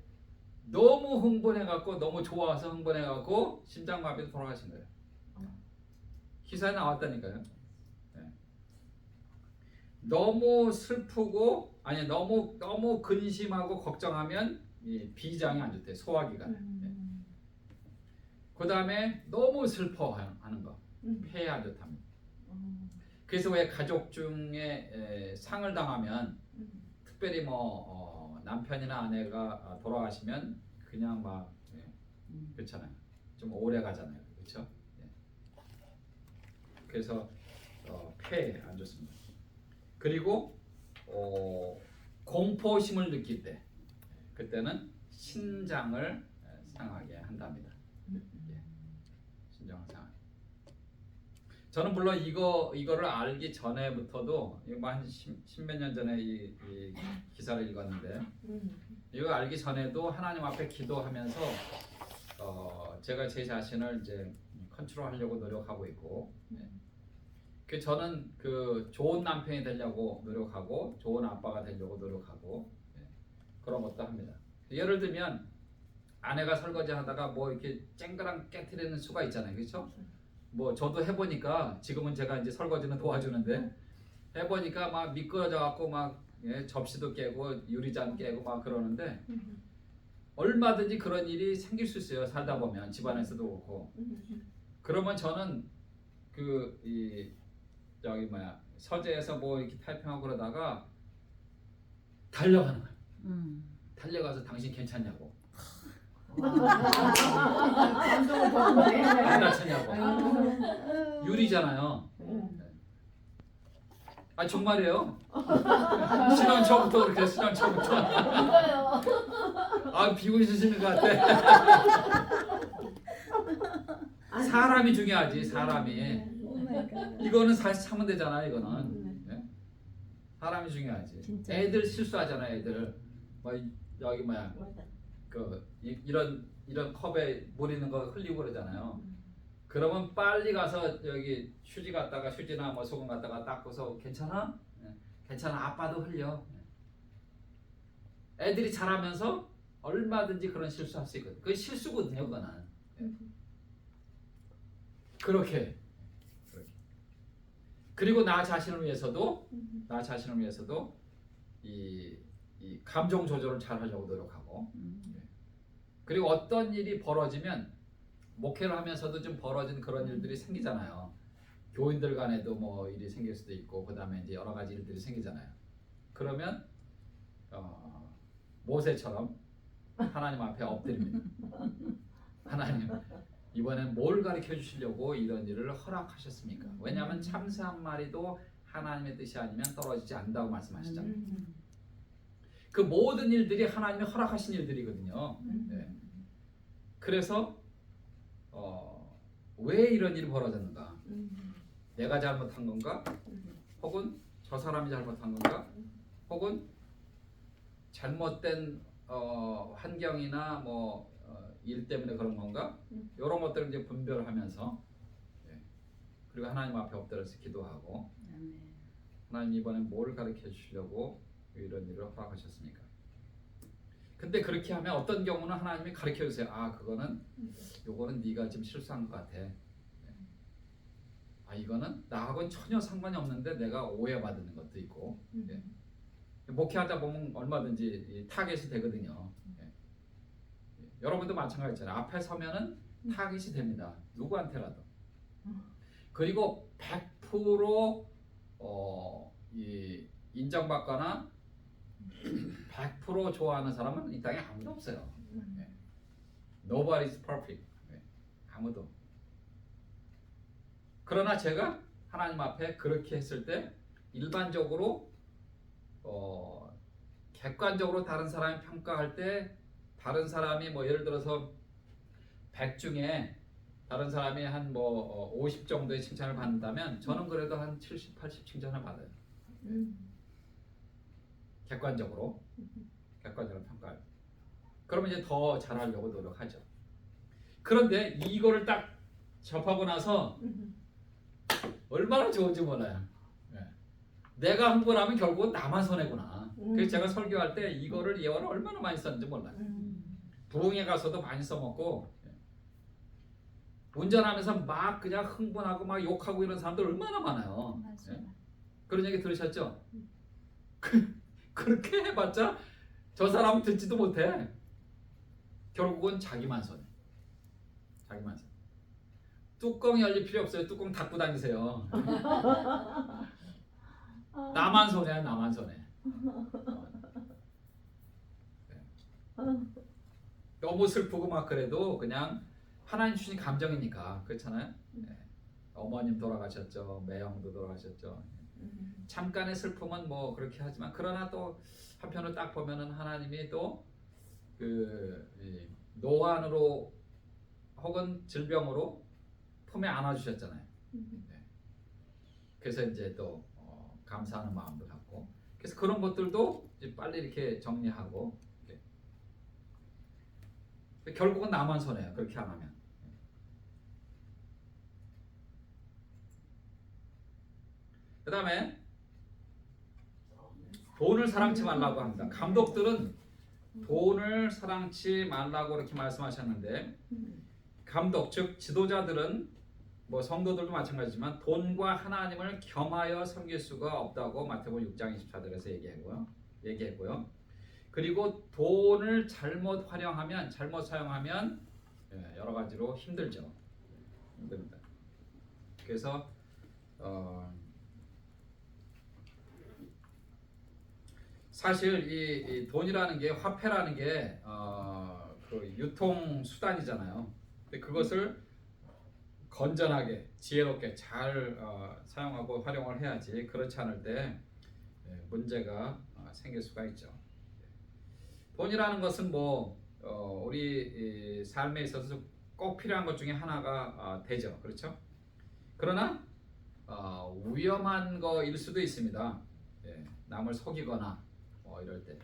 너무 흥분해갖고 너무 좋아서 흥분해갖고 심장마비로 돌아가신 거예요. 기사에 나왔다니까요. 네. 너무 슬프고 아니 너무 근심하고 걱정하면 이 비장이 안 좋대요. 소화기관. 네. 그 다음에 너무 슬퍼하는 거 폐에 안 좋답니다. 그래서 왜 가족 중에 상을 당하면 특별히 뭐 남편이나 아내가 돌아가시면 그냥 막 그렇잖아요. 좀 오래 가잖아요. 그렇죠? 예. 그래서 폐에 안 좋습니다. 그리고 공포심을 느낄 때 그때는 신장을 상하게 한답니다. 예. 신장을 상하게. 저는 물론 이거를 알기 전에부터도 이거 한 십몇 년 전에 이 기사를 읽었는데 이거 알기 전에도 하나님 앞에 기도하면서 제가 제 자신을 이제 컨트롤하려고 노력하고 있고, 그 저는 그 좋은 남편이 되려고 노력하고 좋은 아빠가 되려고 노력하고 그런 것도 합니다. 예를 들면 아내가 설거지 하다가 뭐 이렇게 쨍그랑 깨트리는 수가 있잖아요, 그렇죠? 뭐 저도 해보니까 지금은 제가 이제 설거지는 도와주는데 해보니까 막 미끄러져 갖고 막 접시도 깨고 유리잔 깨고 막 그러는데 얼마든지 그런 일이 생길 수 있어요. 살다 보면 집안에서도 그렇고. 그러면 저는 저기 서재에서 뭐 이렇게 타이핑하고 그러다가 달려가는 거예요. 달려가서 당신 괜찮냐고. 감동을 받네. 안 다쳤냐고. 유리잖아요. 아 정말이에요. 신혼 처음부터 그렇게 신혼 처음부터. 아 비웃으시는 것 같아. 사람이 중요하지 사람이. 이거는 사실 참으면 되잖아 이거는. 네? 사람이 중요하지. 진짜. 애들 실수하잖아 애들. 뭐 여기 이런 컵에 물 있는 거 흘리고 그러잖아요. 그러면 빨리 가서 여기 휴지나 뭐 소금 갖다가 닦고서 괜찮아? 괜찮아. 아빠도 흘려. 애들이 자라면서 얼마든지 그런 실수할 수 있거든. 그게 실수거든요, 그거는. 그렇게. 그리고 나 자신을 위해서도 이 감정 조절을 잘 하려고 노력하고. 그리고 어떤 일이 벌어지면 목회를 하면서도 좀 벌어진 그런 일들이 생기잖아요. 교인들 간에도 뭐 일이 생길 수도 있고 그다음에 이제 여러 가지 일들이 생기잖아요. 그러면 모세처럼 하나님 앞에 엎드립니다. 하나님 이번엔 뭘 가르쳐 주시려고 이런 일을 허락하셨습니까? 왜냐하면 참새 한 마리도 하나님의 뜻이 아니면 떨어지지 않는다고 말씀하시잖아요. 그 모든 일들이 하나님이 허락하신 일들이거든요. 네. 그래서 왜 이런 일이 벌어졌는가? 내가 잘못한 건가? 혹은 저 사람이 잘못한 건가? 혹은 잘못된 환경이나 뭐 일 때문에 그런 건가? 이런 것들을 이제 분별하면서 그리고 하나님 앞에 엎드려서 기도하고 하나님 이번엔 뭘 가르쳐 주시려고 이런 일을 허락하셨습니까? 근데 그렇게 하면 어떤 경우는 하나님이 가르쳐 주세요. 아 그거는 요거는 네가 지금 실수한 것 같아. 아 이거는 나하고는 전혀 상관이 없는데 내가 오해받는 것도 있고. 목회하다 보면 얼마든지 타겟이 되거든요. 여러분도 마찬가지잖아요. 앞에 서면은 타겟이 됩니다. 누구한테라도. 그리고 100% 인정받거나 100% 좋아하는 사람은 이 땅에 아무도 없어요. Nobody is perfect. 아무도. 그러나 제가 하나님 앞에 그렇게 했을 때 일반적으로 객관적으로 다른 사람이 평가할 때 다른 사람이 뭐 예를 들어서 100 중에 다른 사람이 한 뭐 50 정도의 칭찬을 받는다면 저는 그래도 한 70, 80 칭찬을 받아요. 객관적으로 평가할. 그러면 이제 더 잘하려고 노력하죠. 그런데 이거를 딱 접하고 나서 얼마나 좋은지 몰라요. 내가 흥분하면 결국은 나만 손해구나. 그래서 제가 설교할 때 이거를 예언을 얼마나 많이 썼는지 몰라요. 부흥회 가서도 많이 써먹고 운전하면서 막 그냥 흥분하고 막 욕하고 이런 사람들 얼마나 많아요. 그런 얘기 들으셨죠? 그렇게 해봤자 저 사람은 듣지도 못해. 결국은 자기만 손해. 뚜껑 열릴 필요 없어요. 뚜껑 닫고 다니세요. 나만 손해야 나만 손해. 너무 슬프고 막 그래도 그냥 하나님 주신 감정이니까 그렇잖아요. 어머님 돌아가셨죠. 매형도 돌아가셨죠. 잠깐의 슬픔은 뭐 그렇게 하지만 그러나 또 한편으로 딱 보면은 하나님이 또 그 노안으로 혹은 질병으로 품에 안아주셨잖아요. 그래서 이제 또 감사하는 마음도 갖고, 그래서 그런 것들도 이제 빨리 이렇게 정리하고, 이렇게. 결국은 나만 손해요. 그렇게 안 하면. 그 다음에 돈을 사랑치 말라고 합니다. 감독들은 돈을 사랑치 말라고 이렇게 말씀하셨는데, 감독 즉 지도자들은 뭐 성도들도 마찬가지지만 돈과 하나님을 겸하여 섬길 수가 없다고 마태복음 6장 24절에서 얘기했고요. 그리고 돈을 잘못 활용하면, 잘못 사용하면 여러 가지로 힘들죠. 힘듭니다. 그래서 사실 이 돈이라는 게, 화폐라는 게 그 유통 수단이잖아요. 근데 그것을 건전하게, 지혜롭게 잘 사용하고 활용을 해야지, 그렇지 않을 때 문제가 생길 수가 있죠. 돈이라는 것은 뭐 우리 삶에 있어서 꼭 필요한 것 중에 하나가 되죠. 그렇죠? 그러나 위험한 거일 수도 있습니다. 남을 속이거나 이럴 때.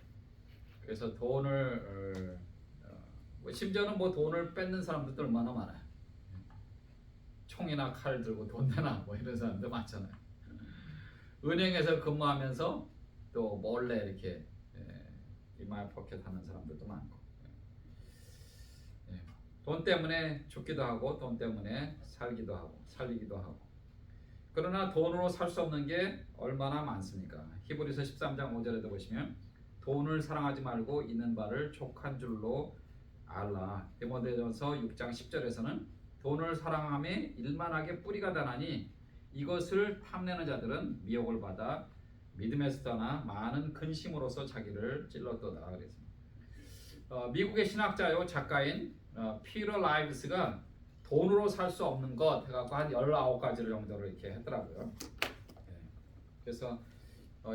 그래서 돈을 뭐 심지어는 뭐 돈을 뺏는 사람들도 얼마나 많아요. 총이나 칼 들고 돈 내놔 뭐 이런 사람들 많잖아요. 은행에서 근무하면서 또 몰래 이렇게 이마에 포켓 하는 사람들도 많고, 돈 때문에 죽기도 하고, 돈 때문에 살기도 하고, 살리기도 하고. 그러나 돈으로 살 수 없는 게 얼마나 많습니까? 히브리서 13장 5절에도 보시면, 돈을 사랑하지 말고 있는 바를 족한 줄로 알라. 디모데전서 6장 10절에서는 돈을 사랑함에 일만하게 뿌리가 다나니 이것을 탐내는 자들은 미혹을 받아 믿음에서 떠나 많은 근심으로서 자기를 찔렀도다 그랬습니다. 미국의 신학자요 작가인 피터 라이브스가 돈으로 살 수 없는 것 해갖고 한 19가지를 정도로 이렇게 했더라고요. 그래서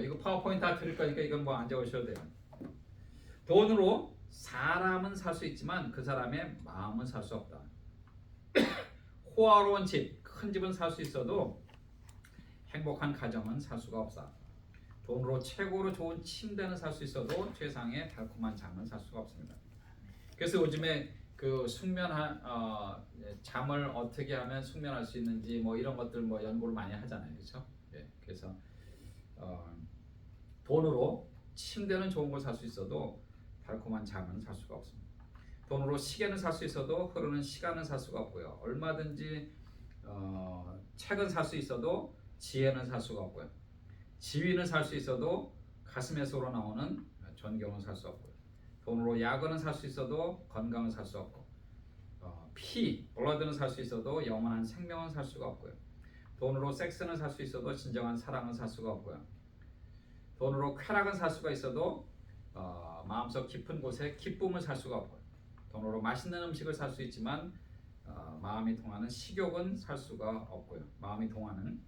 이거 파워포인트 다 드릴 거니까 이건 뭐 안 적으셔도 돼요. 돈으로 사람은 살 수 있지만 그 사람의 마음은 살 수 없다. 호화로운 집, 큰 집은 살 수 있어도 행복한 가정은 살 수가 없다. 돈으로 최고로 좋은 침대는 살 수 있어도 최상의 달콤한 잠은 살 수가 없습니다. 그래서 요즘에 그 잠을 어떻게 하면 숙면할 수 있는지 뭐 이런 것들 뭐 연구를 많이 하잖아요, 그렇죠? 그래서 돈으로 침대는 좋은 걸 살 수 있어도 달콤한 잠은 살 수가 없습니다. 돈으로 시계는 살 수 있어도 흐르는 시간은 살 수가 없고요. 얼마든지 책은 살 수 있어도 지혜는 살 수가 없고요. 지위는 살 수 있어도 가슴에서 우러나오는 존경은 살 수 없고요. 돈으로 약은 살 수 있어도 건강은 살 수 없고, 블러드는 살 수 있어도 영원한 생명은 살 수가 없고요. 돈으로 섹스는 살 수 있어도 진정한 사랑은 살 수가 없고요. 돈으로 쾌락은 살 수가 있어도 마음속 깊은 곳에 기쁨을 살 수가 없고요. 돈으로 맛있는 음식을 살 수 있지만 마음이 통하는 식욕은 살 수가 없고요. 마음이 통하는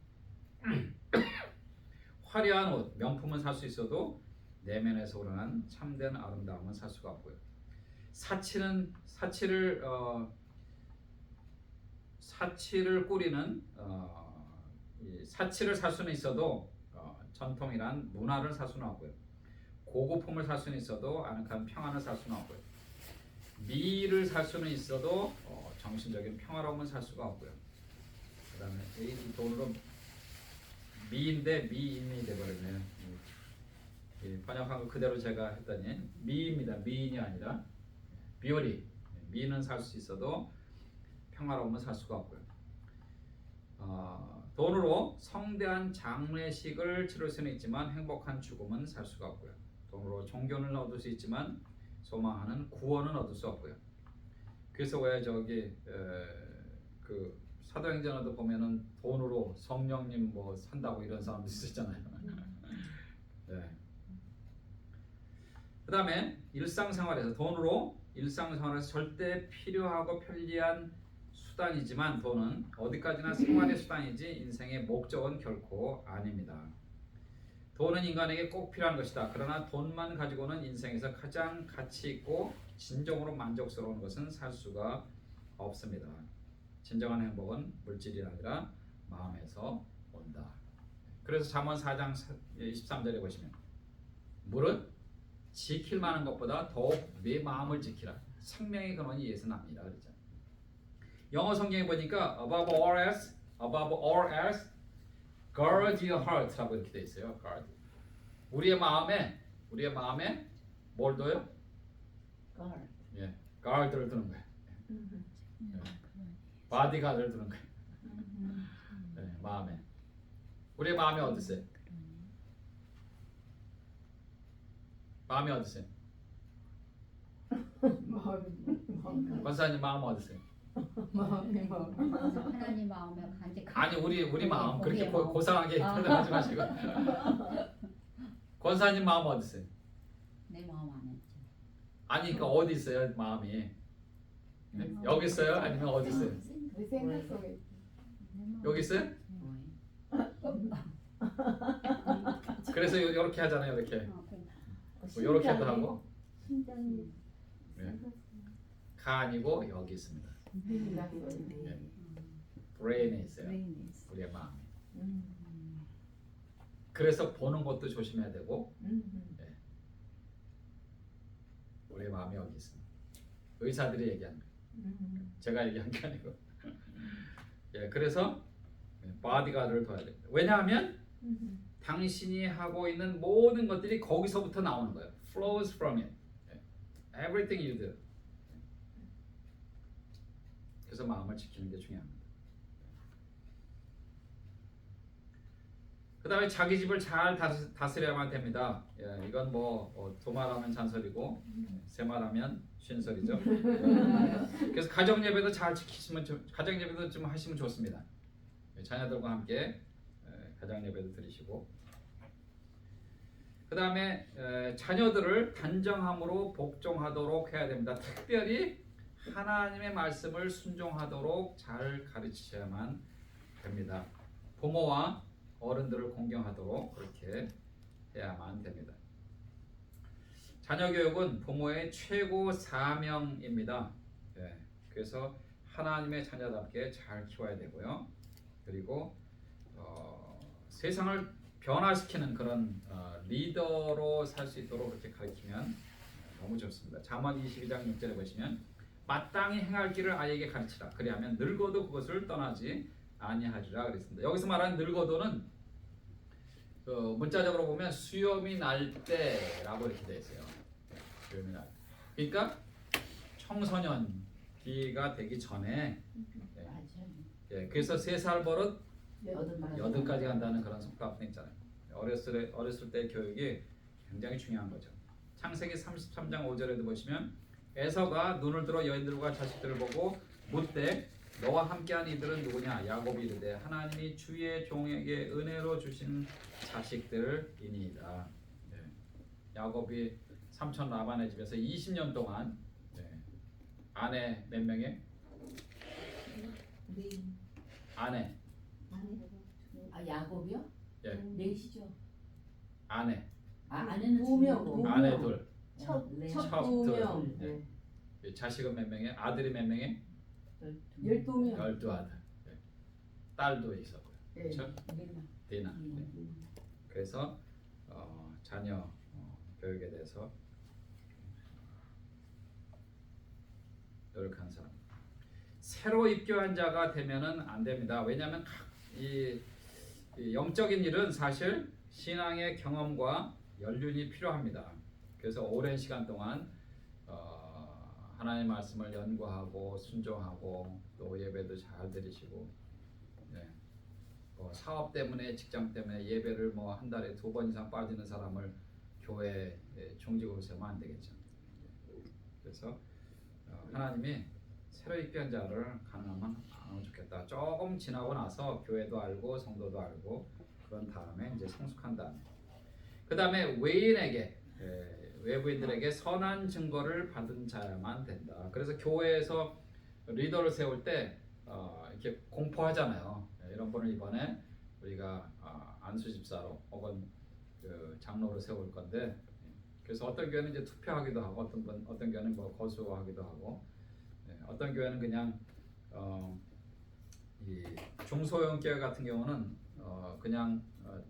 화려한 옷, 명품은 살 수 있어도 내면에서 우러난 참된 아름다움은 살 수가 없고요. 사치를 꾸리는 사치를 살 수는 있어도 전통이란 문화를 살 수는 없고요. 고급품을 살 수는 있어도 아늑한 평안을 살 수는 없고요. 미를 살 수는 있어도 정신적인 평화로움을 살 수가 없고요. 그 다음에 이 돈으로 미인데 미인이 되버렸네요. 번역한 거 그대로 제가 했더니 미입니다. 미인이 아니라 비오리. 미는 살 수 있어도 평화로움은 살 수가 없고요. 돈으로 성대한 장례식을 치를 수는 있지만 행복한 죽음은 살 수가 없고요. 돈으로 종교는 얻을 수 있지만 소망하는 구원은 얻을 수 없고요. 그래서 왜 그 사도행전에도 보면은 돈으로 성령님 뭐 산다고 이런 사람도 있었잖아요. 네. 그다음에 돈으로 일상생활에서 절대 필요하고 편리한 수단이지만 돈은 어디까지나 생활의 수단이지 인생의 목적은 결코 아닙니다. 돈은 인간에게 꼭 필요한 것이다. 그러나 돈만 가지고는 인생에서 가장 가치 있고 진정으로 만족스러운 것은 살 수가 없습니다. 진정한 행복은 물질이 아니라 마음에서 온다. 그래서 잠언 4장 23절에 보시면 물은 지킬 만한 것보다 더욱 내 마음을 지키라. 생명의 근원이 이에서 납니다. 그랬죠. 영어 성경에 보니까 above all else, guard your heart라고 이렇게 돼 있어요. guard. 우리의 마음에 뭘 둬요? 걸. 예, guard를 두는 거예요. 바디가드를 두는 거예요. 네, 마음에. 우리의 마음이 어디 있어요? 마음이 어디 있어요? 권사님 마음 어디 있어요? 하나님 마음에 간직하고 아니 우리 마음 그렇게 우리의 마음. 고상하게 표현하지 마시고. 권사님 마음 어디 있어요? 내 마음 안에 있지. 아니 그러니까 어디 있어요 마음이? 네? 여기 있어요? 아니면 어디 있어요? 내 생각 속에 여기 있어요? 그래서 이렇게 하잖아요. 이렇게 뭐 이렇게도 하고 심장이 네. 가 아니고 여기 있습니다. 네. 브레인에 있어요. 우리의 마음이. 그래서 보는 것도 조심해야 되고 네. 우리의 마음이 여기 있습니다. 의사들이 얘기하는 거예요. 제가 얘기한 게 아니고. 예, 그래서 바디가드를 둬야 됩니다. 왜냐하면 당신이 하고 있는 모든 것들이 거기서부터 나오는 거예요. Flows from it. Everything you do. 그래서 마음을 지키는 게 중요합니다. 그 다음에 자기 집을 잘 다스려야만 됩니다. 예, 이건 뭐 두 말하면 잔소리고 세 말하면 쉰소리죠. 그래서 가정 예배도 잘 지키시면 가정 예배도 좀 하시면 좋습니다. 자녀들과 함께 가정 예배도 드리시고 그 다음에 자녀들을 단정함으로 복종하도록 해야 됩니다. 특별히 하나님의 말씀을 순종하도록 잘 가르치셔야만 됩니다. 부모와 어른들을 공경하도록 그렇게 해야만 됩니다. 자녀 교육은 부모의 최고 사명입니다. 네, 그래서 하나님의 자녀답게 잘 키워야 되고요. 그리고 세상을 변화시키는 그런 리더로 살 수 있도록 그렇게 가르치면 너무 좋습니다. 잠언 22장 6절에 보시면 마땅히 행할 길을 아이에게 가르치라. 그리하면 늙어도 그것을 떠나지 아니하리라 그랬습니다. 여기서 말하는 늙어도는 문자적으로 보면 수염이 날 때라고 이렇게 되어 있어요. 수염이 날. 그러니까 청소년기가 되기 전에 예, 그래서 3살 버릇 8까지 간다는 그런 속담 있잖아요. 어렸을 때 교육이 굉장히 중요한 거죠. 창세기 33장 5절에도 보시면 에서가 눈을 들어 여인들과 자식들을 보고 묻되 너와 함께한 이들은 누구냐? 야곱이 이르되 하나님이 주의 종에게 은혜로 주신 자식들이니이다. 네. 야곱이 삼촌 라반의 집에서 20년 동안 아내 몇 명에? 아내. 아 야곱이요? 예. 넷이죠. 아내. 아내는 두 명. 아내 둘. 첫 첫 두 둘. 명. 예. 자식은 몇 명에? 아들이 몇 명에? 12명. 12아들. 예. 딸도 있었고요. 예. 그렇죠? 디나. 네. 그래서 자녀 교육에 대해서 노력한 사람. 새로 입교한 자가 되면은 안 됩니다. 왜냐하면 이 영적인 일은 사실 신앙의 경험과 연륜이 필요합니다. 그래서 오랜 시간 동안 하나님의 말씀을 연구하고 순종하고 또 예배도 잘 드리시고 사업 때문에 직장 때문에 예배를 한 달에 2번 이상 빠지는 사람을 교회에 종직으로 세우면 안 되겠죠. 그래서 하나님이 새로 입교한 자를 가능하면 안 하면 좋겠다. 조금 지나고 나서 교회도 알고 성도도 알고 그런 다음에 이제 성숙한 다음에 그 다음에 외부인들에게 선한 증거를 받은 자야만 된다. 그래서 교회에서 리더를 세울 때 이렇게 공포하잖아요. 이런 분을 이번에 우리가 안수 집사로 혹은 그 장로로 세울 건데 그래서 어떤 교회는 이제 투표하기도 하고 어떤 교회는 거수하기도 하고 어떤 교회는 그냥 이 중소형 교회 같은 경우는 그냥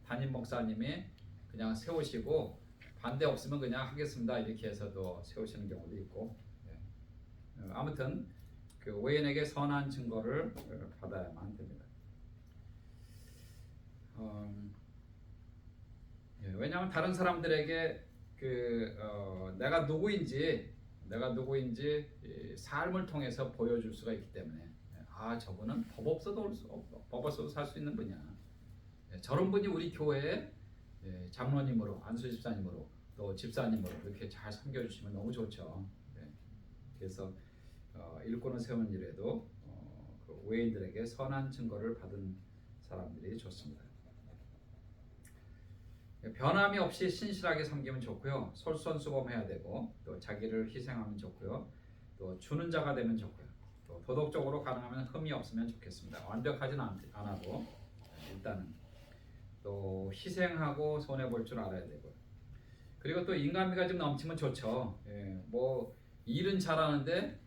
담임 목사님이 그냥 세우시고 반대 없으면 그냥 하겠습니다 이렇게 해서도 세우시는 경우도 있고 아무튼 그 외인에게 선한 증거를 받아야만 됩니다. 왜냐하면 다른 사람들에게 내가 누구인지 이 삶을 통해서 보여줄 수가 있기 때문에 저분은 법 없어도 살 수 있는 분이야. 저런 분이 우리 교회에 장로님으로 안수 집사님으로 또 집사님으로 이렇게 잘 섬겨주시면 너무 좋죠. 그래서 일꾼을 세우는 일에도 그 외인들에게 선한 증거를 받은 사람들이 좋습니다. 변함이 없이 신실하게 섬기면 좋고요. 솔선수범해야 되고 또 자기를 희생하면 좋고요. 또 주는 자가 되면 좋고요. 또 도덕적으로 가능하면 흠이 없으면 좋겠습니다. 완벽하진 않아도 일단은 또 희생하고 손해 볼 줄 알아야 되고요. 그리고 또 인간미가 좀 넘치면 좋죠. 뭐 일은 잘하는데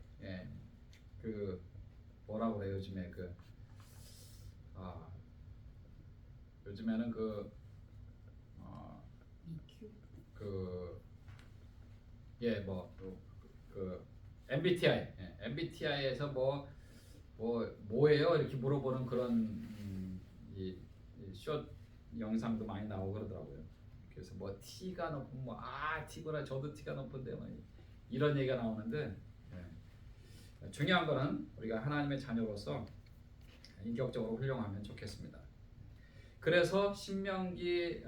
뭐라 그래요 요즘에 요즘에는 MBTI에서 뭐예요 이렇게 물어보는 그런 숏 영상도 많이 나오고 그러더라고요. 그래서 T가 높으면 T구나 저도 T가 높은데 이런 얘기가 나오는데 중요한 거는 우리가 하나님의 자녀로서 인격적으로 훌륭하면 좋겠습니다. 그래서 신명기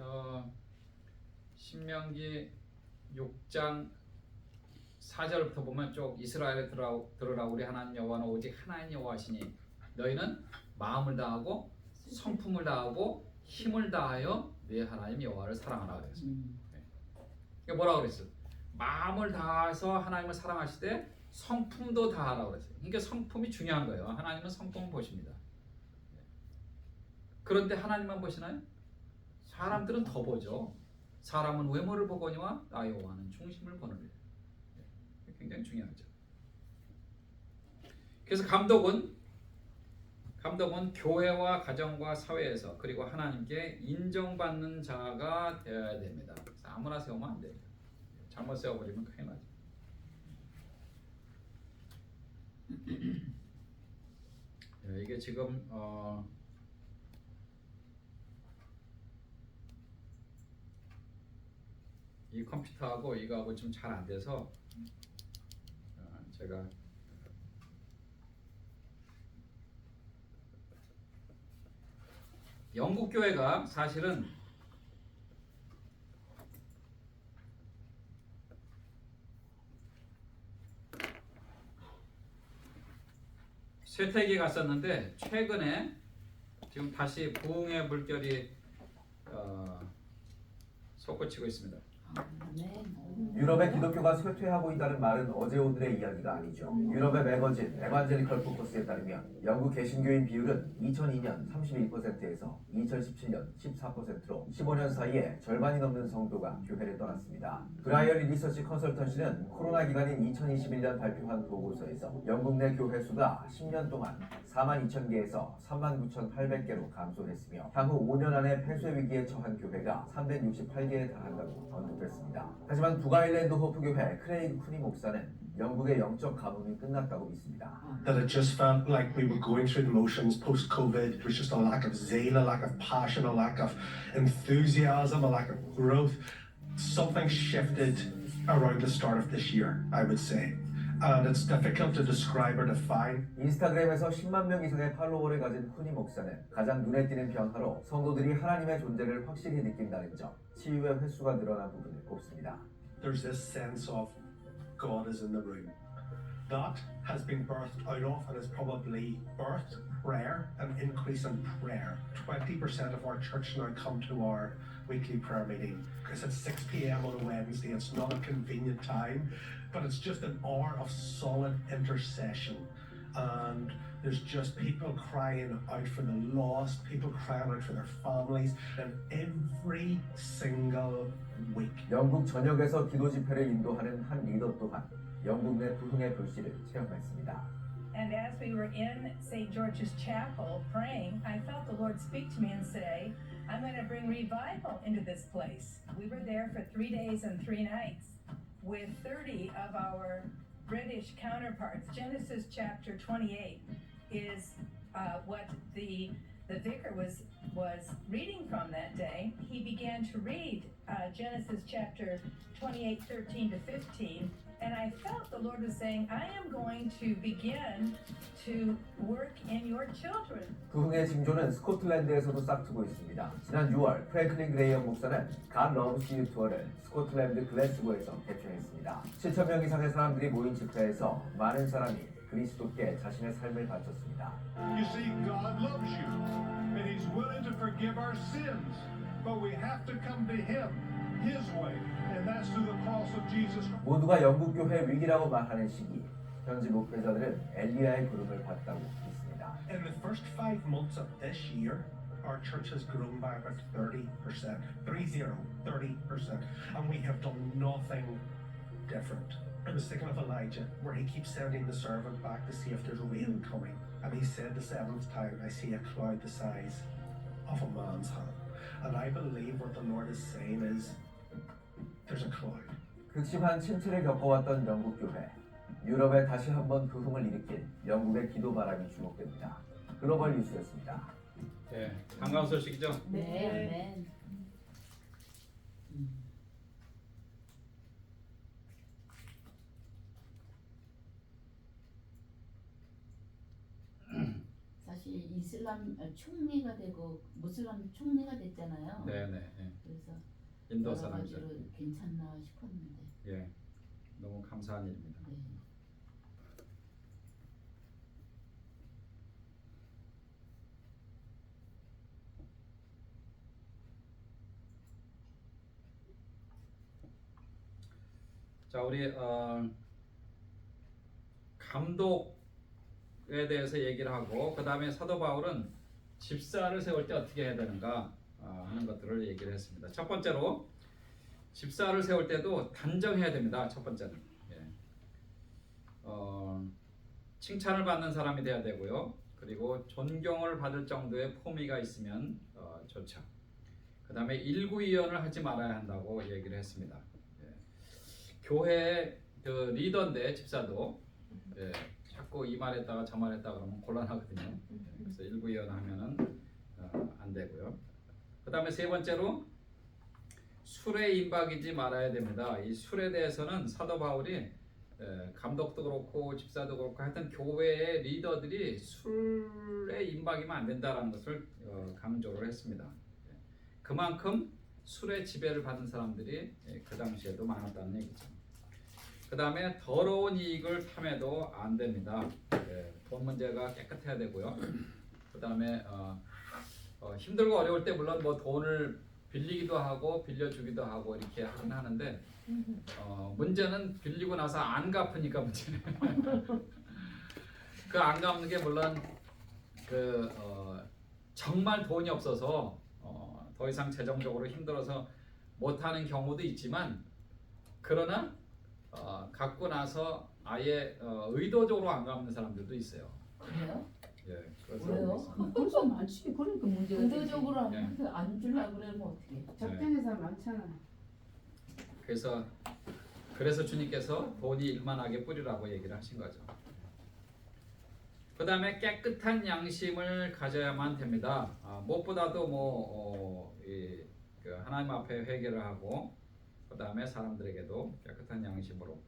6장 4절부터 보면 쭉 이스라엘에 들으라 우리 하나님 여호와는 오직 하나님 여호와시니 너희는 마음을 다하고 성품을 다하고 힘을 다하여 네 하나님 여호와를 사랑하라 그랬어요. 그러니까 뭐라고 그랬어요? 마음을 다해서 하나님을 사랑하시되 성품도 다하라고 그랬어요. 그러니까 성품이 중요한 거예요. 하나님은 성품을 보십니다. 그런데 하나님만 보시나요? 사람들은 더 보죠. 사람은 외모를 보거니와 나 여호와는 중심을 보느니라. 굉장히 중요하죠. 그래서 감독은 교회와 가정과 사회에서 그리고 하나님께 인정받는 자가 되어야 됩니다. 아무나 세우면 안 됩니다. 잘못 세워버리면 큰일 나죠. 이게 지금 이 컴퓨터하고 이거하고 좀 잘 안 돼서 제가 영국 교회가 사실은 쇠퇴기에 갔었는데 최근에 지금 다시 부흥의 물결이 솟구치고 있습니다. 유럽의 기독교가 쇠퇴하고 있다는 말은 어제 오늘의 이야기가 아니죠. 유럽의 매거진 에반젤리컬 포커스에 따르면 영국 개신교인 비율은 2002년 31%에서 2017년 14%로 15년 사이에 절반이 넘는 성도가 교회를 떠났습니다. 브라이언리 리서치 컨설턴시는 코로나 기간인 2021년 발표한 보고서에서 영국 내 교회 수가 10년 동안 42,000개에서 39,800개로 감소했으며 향후 5년 안에 폐쇄 위기에 처한 교회가 368개에 달한다고 언급했습니다. 하지만 북아일랜드 호프교회 크레이그 쿠니 목사는 영국의 영적 가뭄이 끝났다고 믿습니다. That it just felt like we were going through the motions post-COVID. It was just a lack of zeal, a lack of passion, a lack of enthusiasm, a lack of growth. Something shifted around the start of this year, I would say. And it's difficult to describe or define. 인스타그램에서 10만 명 이상의 팔로워를 가진 쿠니 목사는 가장 눈에 띄는 변화로 성도들이 하나님의 존재를 확실히 느낀다는 점, 치유의 횟수가 늘어난 부분을 꼽습니다. There's this sense of God is in the room. That has been birthed out of and is probably birthed prayer, an increase in prayer. 20% of our church now come to our weekly prayer meeting because it's 6 p.m. on a Wednesday. It's not a convenient time, but it's just an hour of solid intercession. And there's just people crying out for the lost, people crying out for their families, and every single week. 영국 전역에서 기도 집회를 인도하는 한 리더 또한 영국 내 부흥의 불씨를 체험했습니다. And as we were in St. George's Chapel praying, I felt the Lord speak to me and say, I'm going to bring revival into this place. We were there for 3 days and 3 nights with 30 of our British counterparts. Genesis chapter 28 is what the vicar was reading from that day. He began to read Genesis chapter 28, 13 to 15, and I felt the Lord was saying, I am going to begin to work in your children. 부흥의 징조는 스코틀랜드에서도 싹트고 있습니다. 지난 6월 프랭클린 그레이엄 목사는 God Loves You 투어를 스코틀랜드 글래스고에서 개최했습니다. 7천 명 이상의 사람들이 모인 집회에서 많은 사람이 그리스도께 자신의 삶을 바쳤습니다. You see, God loves you, and He's willing to forgive our sins, but we have to come to Him, His way, and that's through the cross of Jesus Christ. 모두가 영국 교회 위기라고 말하는 시기, 현지 목회자들은 엘리야의 부름을 받다고 믿습니다. In the first 5 months of this year, our church has grown by about 30%, 30%, and we have done nothing different. I was thinking of Elijah, where he keeps sending the servant back to see if there's rain coming, and he said the 7th time, I see a cloud the size of a man's hand. And I believe what the Lord is saying is, there's a cloud. 극심한 침체를 겪어왔던 영국 교회, 유럽에 다시 한번 부흥을 일으킬 영국의 기도 바람이 주목됩니다. 글로벌 뉴스였습니다. 네, 반가운 소식이죠. 네, 아멘. 사실 이슬람 총리가 되고 무슬람 총리가 됐잖아요. 네네. 그래서 인도 여러 사람들. 가지로 괜찮나 싶었는데. 예, 너무 감사한 일입니다. 네. 자, 우리 감독에 대해서 얘기를 하고 그 다음에 사도 바울은 집사를 세울 때 어떻게 해야 되는가 하는 것들을 얘기를 했습니다. 첫 번째로 집사를 세울 때도 단정해야 됩니다. 첫 번째는 칭찬을 받는 사람이 돼야 되고요. 그리고 존경을 받을 정도의 포미가 있으면 좋죠. 그 다음에 일구이연을 하지 말아야 한다고 얘기를 했습니다. 교회 그 리더인데 집사도 자꾸 이 말했다가 저 말했다가 그러면 곤란하거든요. 그래서 일구이연하면은 안 되고요. 그 다음에 세 번째로 술에 임박이지 말아야 됩니다. 이 술에 대해서는 사도 바울이 감독도 그렇고 집사도 그렇고 하여튼 교회의 리더들이 술에 임박이면 안 된다라는 것을 강조를 했습니다. 그만큼 술의 지배를 받은 사람들이 그 당시에도 많았다는 얘기죠. 그 다음에 더러운 이익을 탐해도 안 됩니다. 돈 문제가 깨끗해야 되고요. 그 다음에 힘들고 어려울 때 물론 뭐 돈을 빌리기도 하고 빌려주기도 하고 이렇게 하긴 하는데 문제는 빌리고 나서 안 갚으니까 문제네요. 그 안 갚는 게 물론 정말 돈이 없어서 더 이상 재정적으로 힘들어서 못하는 경우도 있지만 그러나 갖고 나서 아예 의도적으로 안 갚는 사람들도 있어요. 그래요? 예, 그런 왜요? 사람도 있습니다. 그래서 많지. 그러니까 문제가 되지. 의도적으로 네. 안 주려고 그러면 어떻게? 적당히 사람 많잖아. 그래서 주님께서 돈이 일만하게 뿌리라고 얘기를 하신 거죠. 그 다음에 깨끗한 양심을 가져야만 됩니다. 무엇보다도 그 하나님 앞에 회개를 하고 그 다음에 사람들에게도 깨끗한 양심으로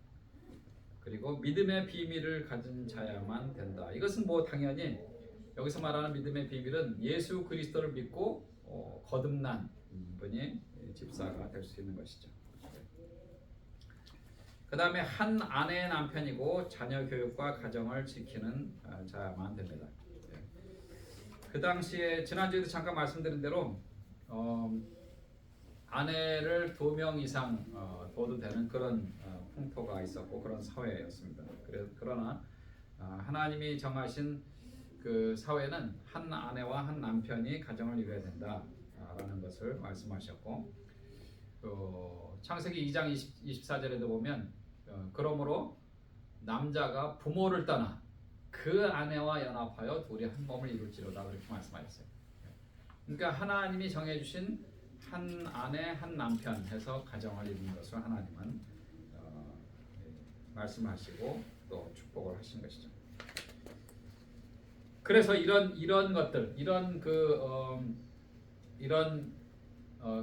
그리고 믿음의 비밀을 가진 자야만 된다. 이것은 뭐 당연히 여기서 말하는 믿음의 비밀은 예수 그리스도를 믿고 거듭난 분이 집사가 될 수 있는 것이죠. 그 다음에 한 아내의 남편이고 자녀 교육과 가정을 지키는 자야만 됩니다. 그 당시에 지난주에도 잠깐 말씀드린 대로 아내를 2명 이상 둬도 되는 그런 풍토가 있었고 그런 사회였습니다. 그러나 하나님이 정하신 그 사회는 한 아내와 한 남편이 가정을 이루어야 된다라는 것을 말씀하셨고 창세기 2장 24절에도 보면 그러므로 남자가 부모를 떠나 그 그 아내와 연합하여 둘이 한 몸을 이룰지로다 그렇게 말씀하셨어요. 그러니까 하나님이 정해주신 한 아내 한 남편 해서 가정을 이루는 것을 하나님은 말씀하시고 또 축복을 하신 것이죠. 그래서 이런 것들 이런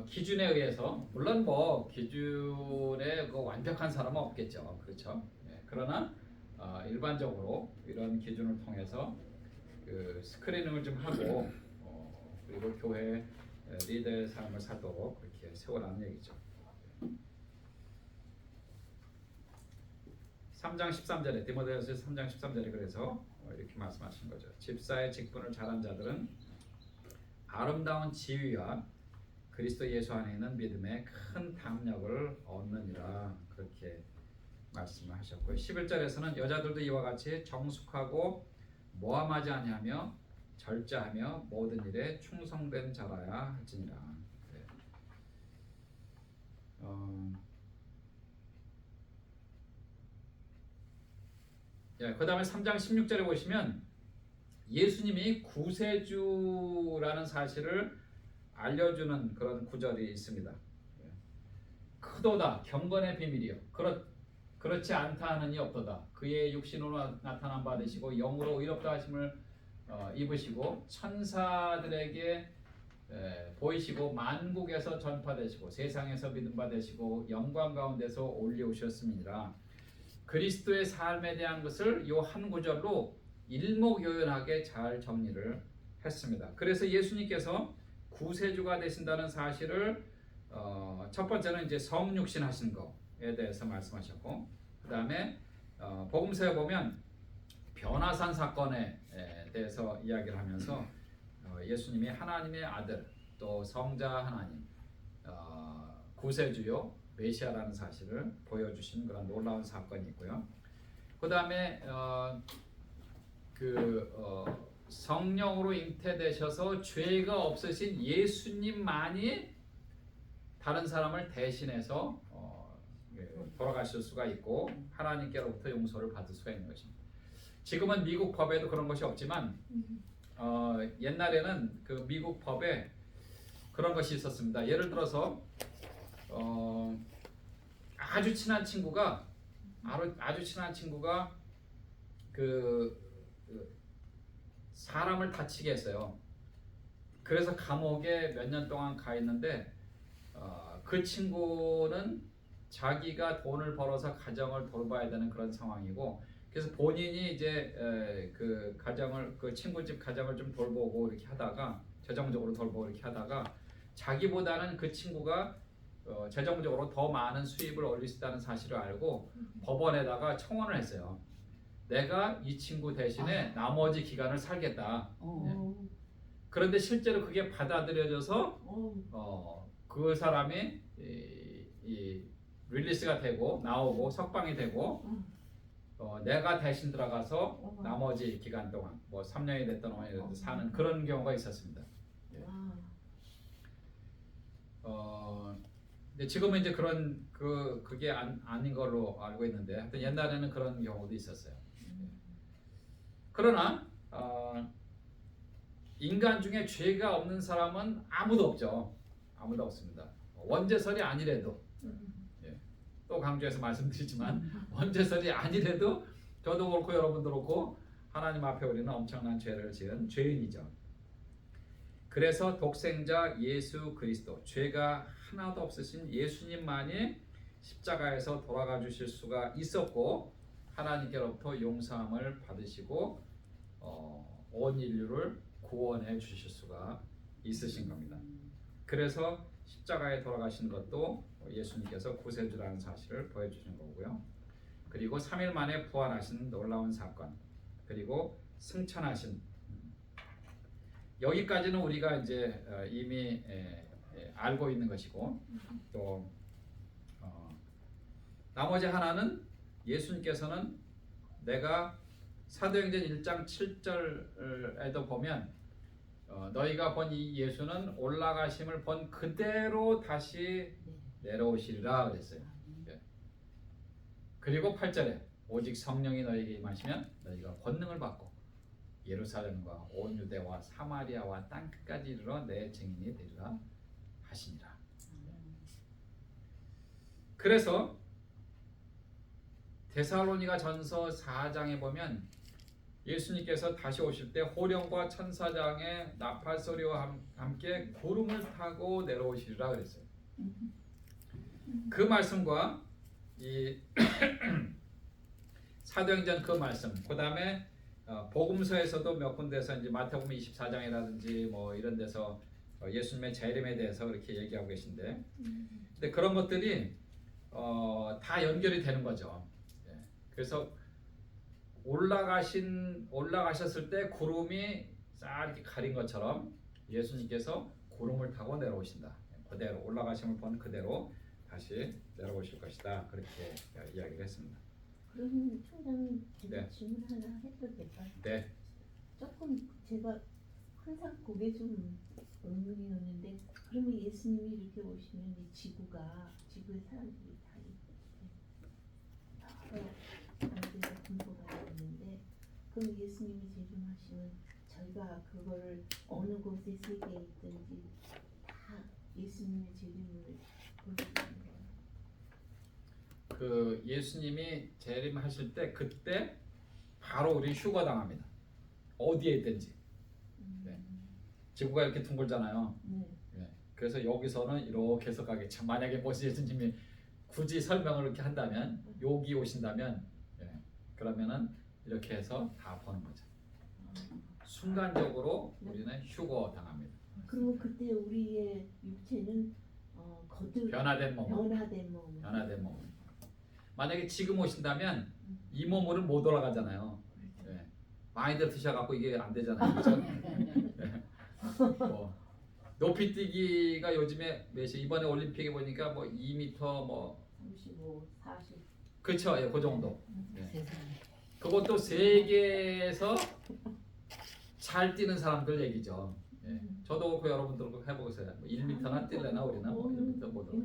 기준에 의해서 물론 뭐 기준에 그 완벽한 사람은 없겠죠, 그렇죠? 예, 그러나 일반적으로 이런 기준을 통해서 그 스크리닝을 좀 하고 그리고 교회 리더의 삶을 살도록 그렇게 세워라는 얘기죠. 3장 13절에 디모데후서 3장 13절에 그래서 이렇게 말씀하신 거죠. 집사의 직분을 잘한 자들은 아름다운 지위와 그리스도 예수 안에 있는 믿음의 큰 담력을 얻느니라 그렇게 말씀을 하셨고요. 11절에서는 여자들도 이와 같이 정숙하고 모함하지 아니하며 절제하며 모든 일에 충성된 자라야 할지니라. 네. 그 다음에 3장 16절에 보시면 예수님이 구세주라는 사실을 알려주는 그런 구절이 있습니다. 크도다 경건의 비밀이요 그렇지 않다 하는 이 없도다. 그의 육신으로 나타난 바 되시고 영으로 의롭다 하심을 입으시고 천사들에게 보이시고 만국에서 전파되시고 세상에서 믿음 받으시고 영광 가운데서 올려오셨음이니라. 그리스도의 삶에 대한 것을 이 한 구절로 일목요연하게 잘 정리를 했습니다. 그래서 예수님께서 구세주가 되신다는 사실을 첫 번째는 이제 성육신 하신 거에 대해서 말씀하셨고, 그 다음에 복음서에 보면 변화산 사건에 대해서 이야기를 하면서 예수님이 하나님의 아들 또 성자 하나님 구세주요 메시아라는 사실을 보여주신 그런 놀라운 사건이 있고요. 그 다음에 성령으로 잉태되셔서 죄가 없으신 예수님만이 다른 사람을 대신해서 돌아가실 수가 있고 하나님께로부터 용서를 받을 수가 있는 것입니다. 지금은 미국 법에도 그런 것이 없지만 옛날에는 그 미국 법에 그런 것이 있었습니다. 예를 들어서 아주 친한 친구가 사람을 다치게 했어요. 그래서 감옥에 몇 년 동안 가 있는데 그 친구는 자기가 돈을 벌어서 가정을 돌봐야 되는 그런 상황이고, 그래서 본인이 이제 그 가정을 그 친구 집 가정을 좀 돌보고 이렇게 하다가 재정적으로 돌보고 이렇게 하다가 자기보다는 그 친구가 재정적으로 더 많은 수입을 올릴 수 있다는 사실을 알고 법원에다가 청원을 했어요. 내가 이 친구 대신에 나머지 기간을 살겠다. 그런데 실제로 그게 받아들여져서 그 사람이 릴리스가 되고 나오고 석방이 되고 내가 대신 들어가서 나머지 기간 동안 뭐 3년이 됐던 5년이 됐든 사는 그런 경우가 있었습니다. 근데 지금은 이제 그게 아닌 걸로 알고 있는데 하여튼 옛날에는 그런 경우도 있었어요. 그러나 인간 중에 죄가 없는 사람은 아무도 없죠. 아무도 없습니다. 원죄설이 아니래도 또 강조해서 말씀드리지만 원죄설이 아니래도 저도 그렇고 여러분도 그렇고 하나님 앞에 우리는 엄청난 죄를 지은 죄인이죠. 그래서 독생자 예수 그리스도, 죄가 하나도 없으신 예수님만이 십자가에서 돌아가 주실 수가 있었고 하나님께로부터 용서함을 받으시고 온 인류를 구원해 주실 수가 있으신 겁니다. 그래서 십자가에 돌아가신 것도 예수님께서 구세주라는 사실을 보여주신 거고요. 그리고 3일 만에 부활하신 놀라운 사건, 그리고 승천하신, 여기까지는 우리가 이제 이미 알고 있는 것이고, 또 나머지 하나는 예수님께서는 내가 사도행전 1장 7절에도 보면 너희가 본 이 예수는 올라가심을 본 그대로 다시 내려오시리라 그랬어요. 그리고 8절에 오직 성령이 너희에게 임하시면 너희가 권능을 받고 예루살렘과 온 유대와 사마리아와 땅 끝까지 이르러 내 증인이 되리라 하시니라. 그래서 데살로니가 전서 4장에 보면 예수님께서 다시 오실 때 호령과 천사장의 나팔 소리와 함께 구름을 타고 내려오시리라 그랬어요. 그 말씀과 이 사도행전 그 말씀, 그 다음에 복음서에서도 몇 군데서 이제 마태복음 24장이라든지 뭐 이런 데서 예수님의 재림에 대해서 그렇게 얘기하고 계신데, 근데 그런 것들이 다 연결이 되는 거죠. 예. 그래서 올라가셨을 때 구름이 싹 이렇게 가린 것처럼 예수님께서 구름을 타고 내려오신다. 그대로 올라가심을 본 그대로 다시 내려오실 것이다. 그렇게 이야기를 했습니다. 그럼 총장님 제가 네. 질문 하나 해도 될까요? 네. 조금 제가 항상 그게 좀 의문이었는데, 그러면 예수님이 이렇게 오시면 이 지구의 사람들이 다 여러 나라에서 분포가 있는데, 그럼 예수님이 재림하시면 저희가 그거를 어느 곳에 세계에 있든지 다 예수님의 재림을 볼 수 있는 거예요. 그 예수님이 재림하실 때 그때 바로 우리 휴거 당합니다. 어디에 있든지. 네. 지구가 이렇게 둥글잖아요. 네. 네. 그래서 여기서는 이렇게 해서 가겠죠. 만약에 뭐 예수님이 굳이 설명을 이렇게 한다면, 여기 오신다면, 그러면은 이렇게 해서 다 보는 거죠. 순간적으로 우리는 휴거 당합니다. 그러면 그때 우리의 육체는 변화된 몸. 변화된 몸. 만약에 지금 오신다면 이 몸으로는 못 올라가잖아요. 네. 많이들 드셔갖고 이게 안 되잖아요. 그렇죠? 네. 높이 뛰기가 요즘에 몇이 이번에 올림픽에 보니까 뭐 2m 뭐 35, 40. 그렇죠. 예, 그 정도. 네. 그것도 세계에서 잘 뛰는 사람들 얘기죠. 예. 저도 그렇고 여러분들도 해보세요. 뭐 1m나 뛰려나 우리는 뭐 1m 못 올라.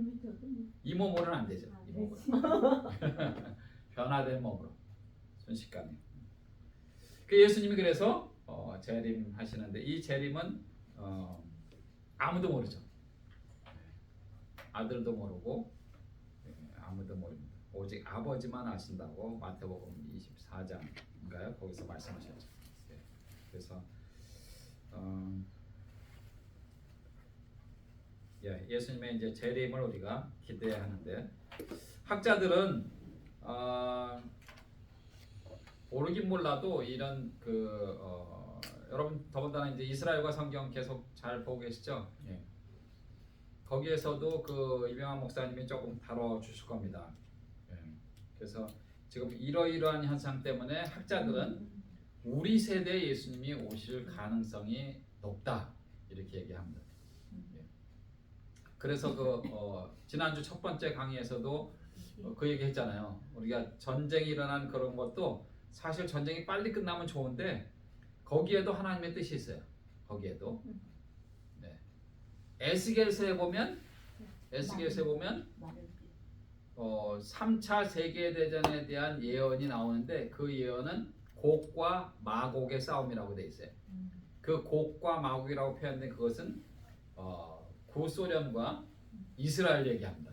이 몸으로는 안 되죠. 이 몸으로. 변화된 몸으로 순식간에. 그 예수님이 그래서 재림하시는데, 이 재림은 아무도 모르죠. 아들도 모르고 아무도 모릅니다. 오직 아버지만 아신다고 마태복음 24장인가요? 거기서 말씀하셨죠. 예. 그래서 예수님의 이제 재림을 우리가 기대해야 하는데, 학자들은 모르긴 몰라도 이런 여러분 더군다나 이제 이스라엘과 성경 계속 잘 보고 계시죠? 예. 거기에서도 그 이병환 목사님이 조금 다뤄 주실 겁니다. 예. 그래서 지금 이러이러한 현상 때문에 학자들은 우리 세대에 예수님이 오실 가능성이 높다 이렇게 얘기합니다. 예. 그래서 지난주 첫 번째 강의에서도 그 얘기 했잖아요. 우리가 전쟁이 일어난 그런 것도 사실 전쟁이 빨리 끝나면 좋은데 거기에도 하나님의 뜻이 있어요. 거기에도. 네. 에스겔서에 보면 3차 세계대전에 대한 예언이 나오는데, 그 예언은 곡과 마곡의 싸움이라고 돼 있어요. 그 곡과 마곡이라고 표현된 그것은 구소련과 이스라엘 얘기합니다.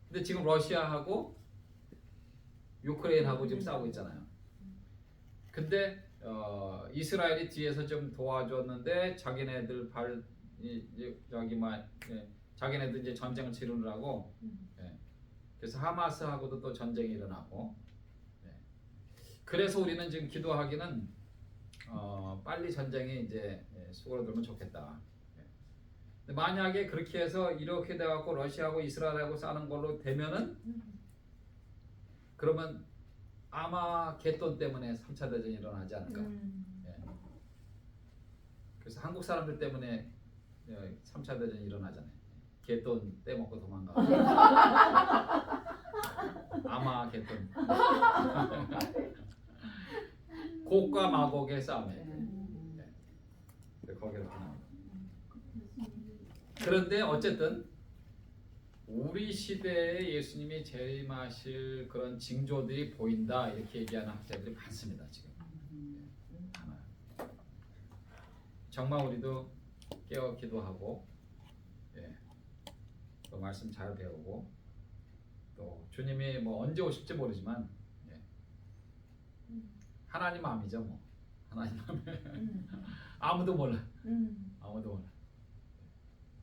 근데 지금 러시아하고 유크레인하고 지금 싸우고 있잖아요. 근데 이스라엘이 뒤에서 좀 도와줬는데 자기네들 자기네들 이제 전쟁을 치르느라고, 그래서 하마스하고도 또 전쟁이 일어나고, 그래서 우리는 지금 기도하기는 빨리 전쟁이 이제 수그러들면 좋겠다. 근데 만약에 그렇게 해서 이렇게 돼갖고 러시아하고 이스라엘하고 싸는 걸로 되면은, 그러면 아마 개돈 때문에 3차 대전이 일어나지 않을까. 예. 그래서 한국 사람들 때문에 3차 대전이 일어나잖아요. 개돈 떼먹고 도망가고. 아마 개돈. 곡과 마곡의 싸움에. 예. 거기로 나옵니다. 그런데 어쨌든 우리 시대에 예수님이 재림하실 그런 징조들이 보인다 이렇게 얘기하는 학자들이 많습니다. 지금 정말 우리도 깨어 기도하고, 예, 또 말씀 잘 배우고, 또 주님이 뭐 언제 오실지 모르지만, 예, 하나님 마음이죠 뭐. 하나님 마음. 아무도 몰라. 아무도 몰라.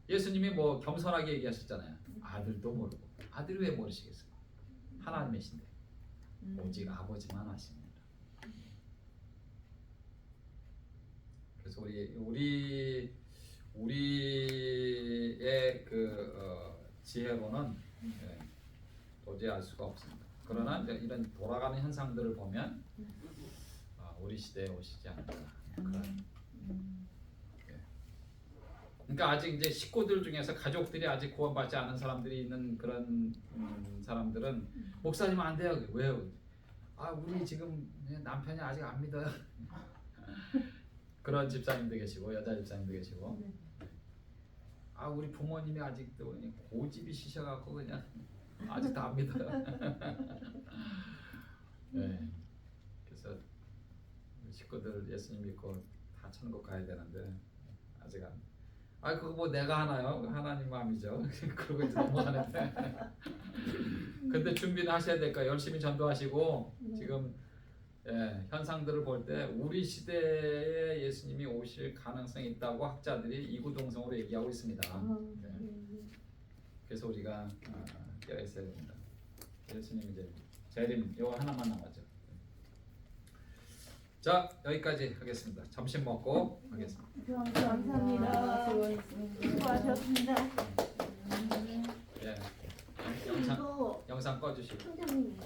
예수님이 뭐 겸손하게 얘기하셨잖아요. 아들도 모르고. 아들이 왜 모르시겠어요? 하나님이신데. 오직 아버지만 아십니다. 그래서 우리의 그 지혜로는, 예, 도저히 알 수가 없습니다. 그러나 이제 이런 돌아가는 현상들을 보면 우리 시대에 오시지 않을까. 그러니까 아직 이제 식구들 중에서 가족들이 아직 구원받지 않은 사람들이 있는 그런 사람들은 목사님 안 돼요. 왜요? 우리 지금 남편이 아직 안 믿어요. 그런 집사님도 계시고 여자 집사님도 계시고, 우리 부모님이 아직도 그냥 고집이 시셔갖고 그냥 아직도 안 믿어요. 네. 그래서 식구들 예수님 믿고 다 천국 가야 되는데 아직 안. 그거 뭐 내가 하나요? 하나님 마음이죠. 그러고 이제 넘어가는데. 근데 준비는 하셔야 될까? 열심히 전도하시고 지금, 예, 현상들을 볼 때 우리 시대에 예수님이 오실 가능성이 있다고 학자들이 이구동성으로 얘기하고 있습니다. 네. 그래서 우리가 깨어 있어야 됩니다. 예수님 이제 재림 이거 하나만 남았죠. 자, 여기까지 하겠습니다. 점심 먹고 하겠습니다. 감사합니다. 수고하셨습니다. 예, 이거 영상 꺼주시고. 총장님 이거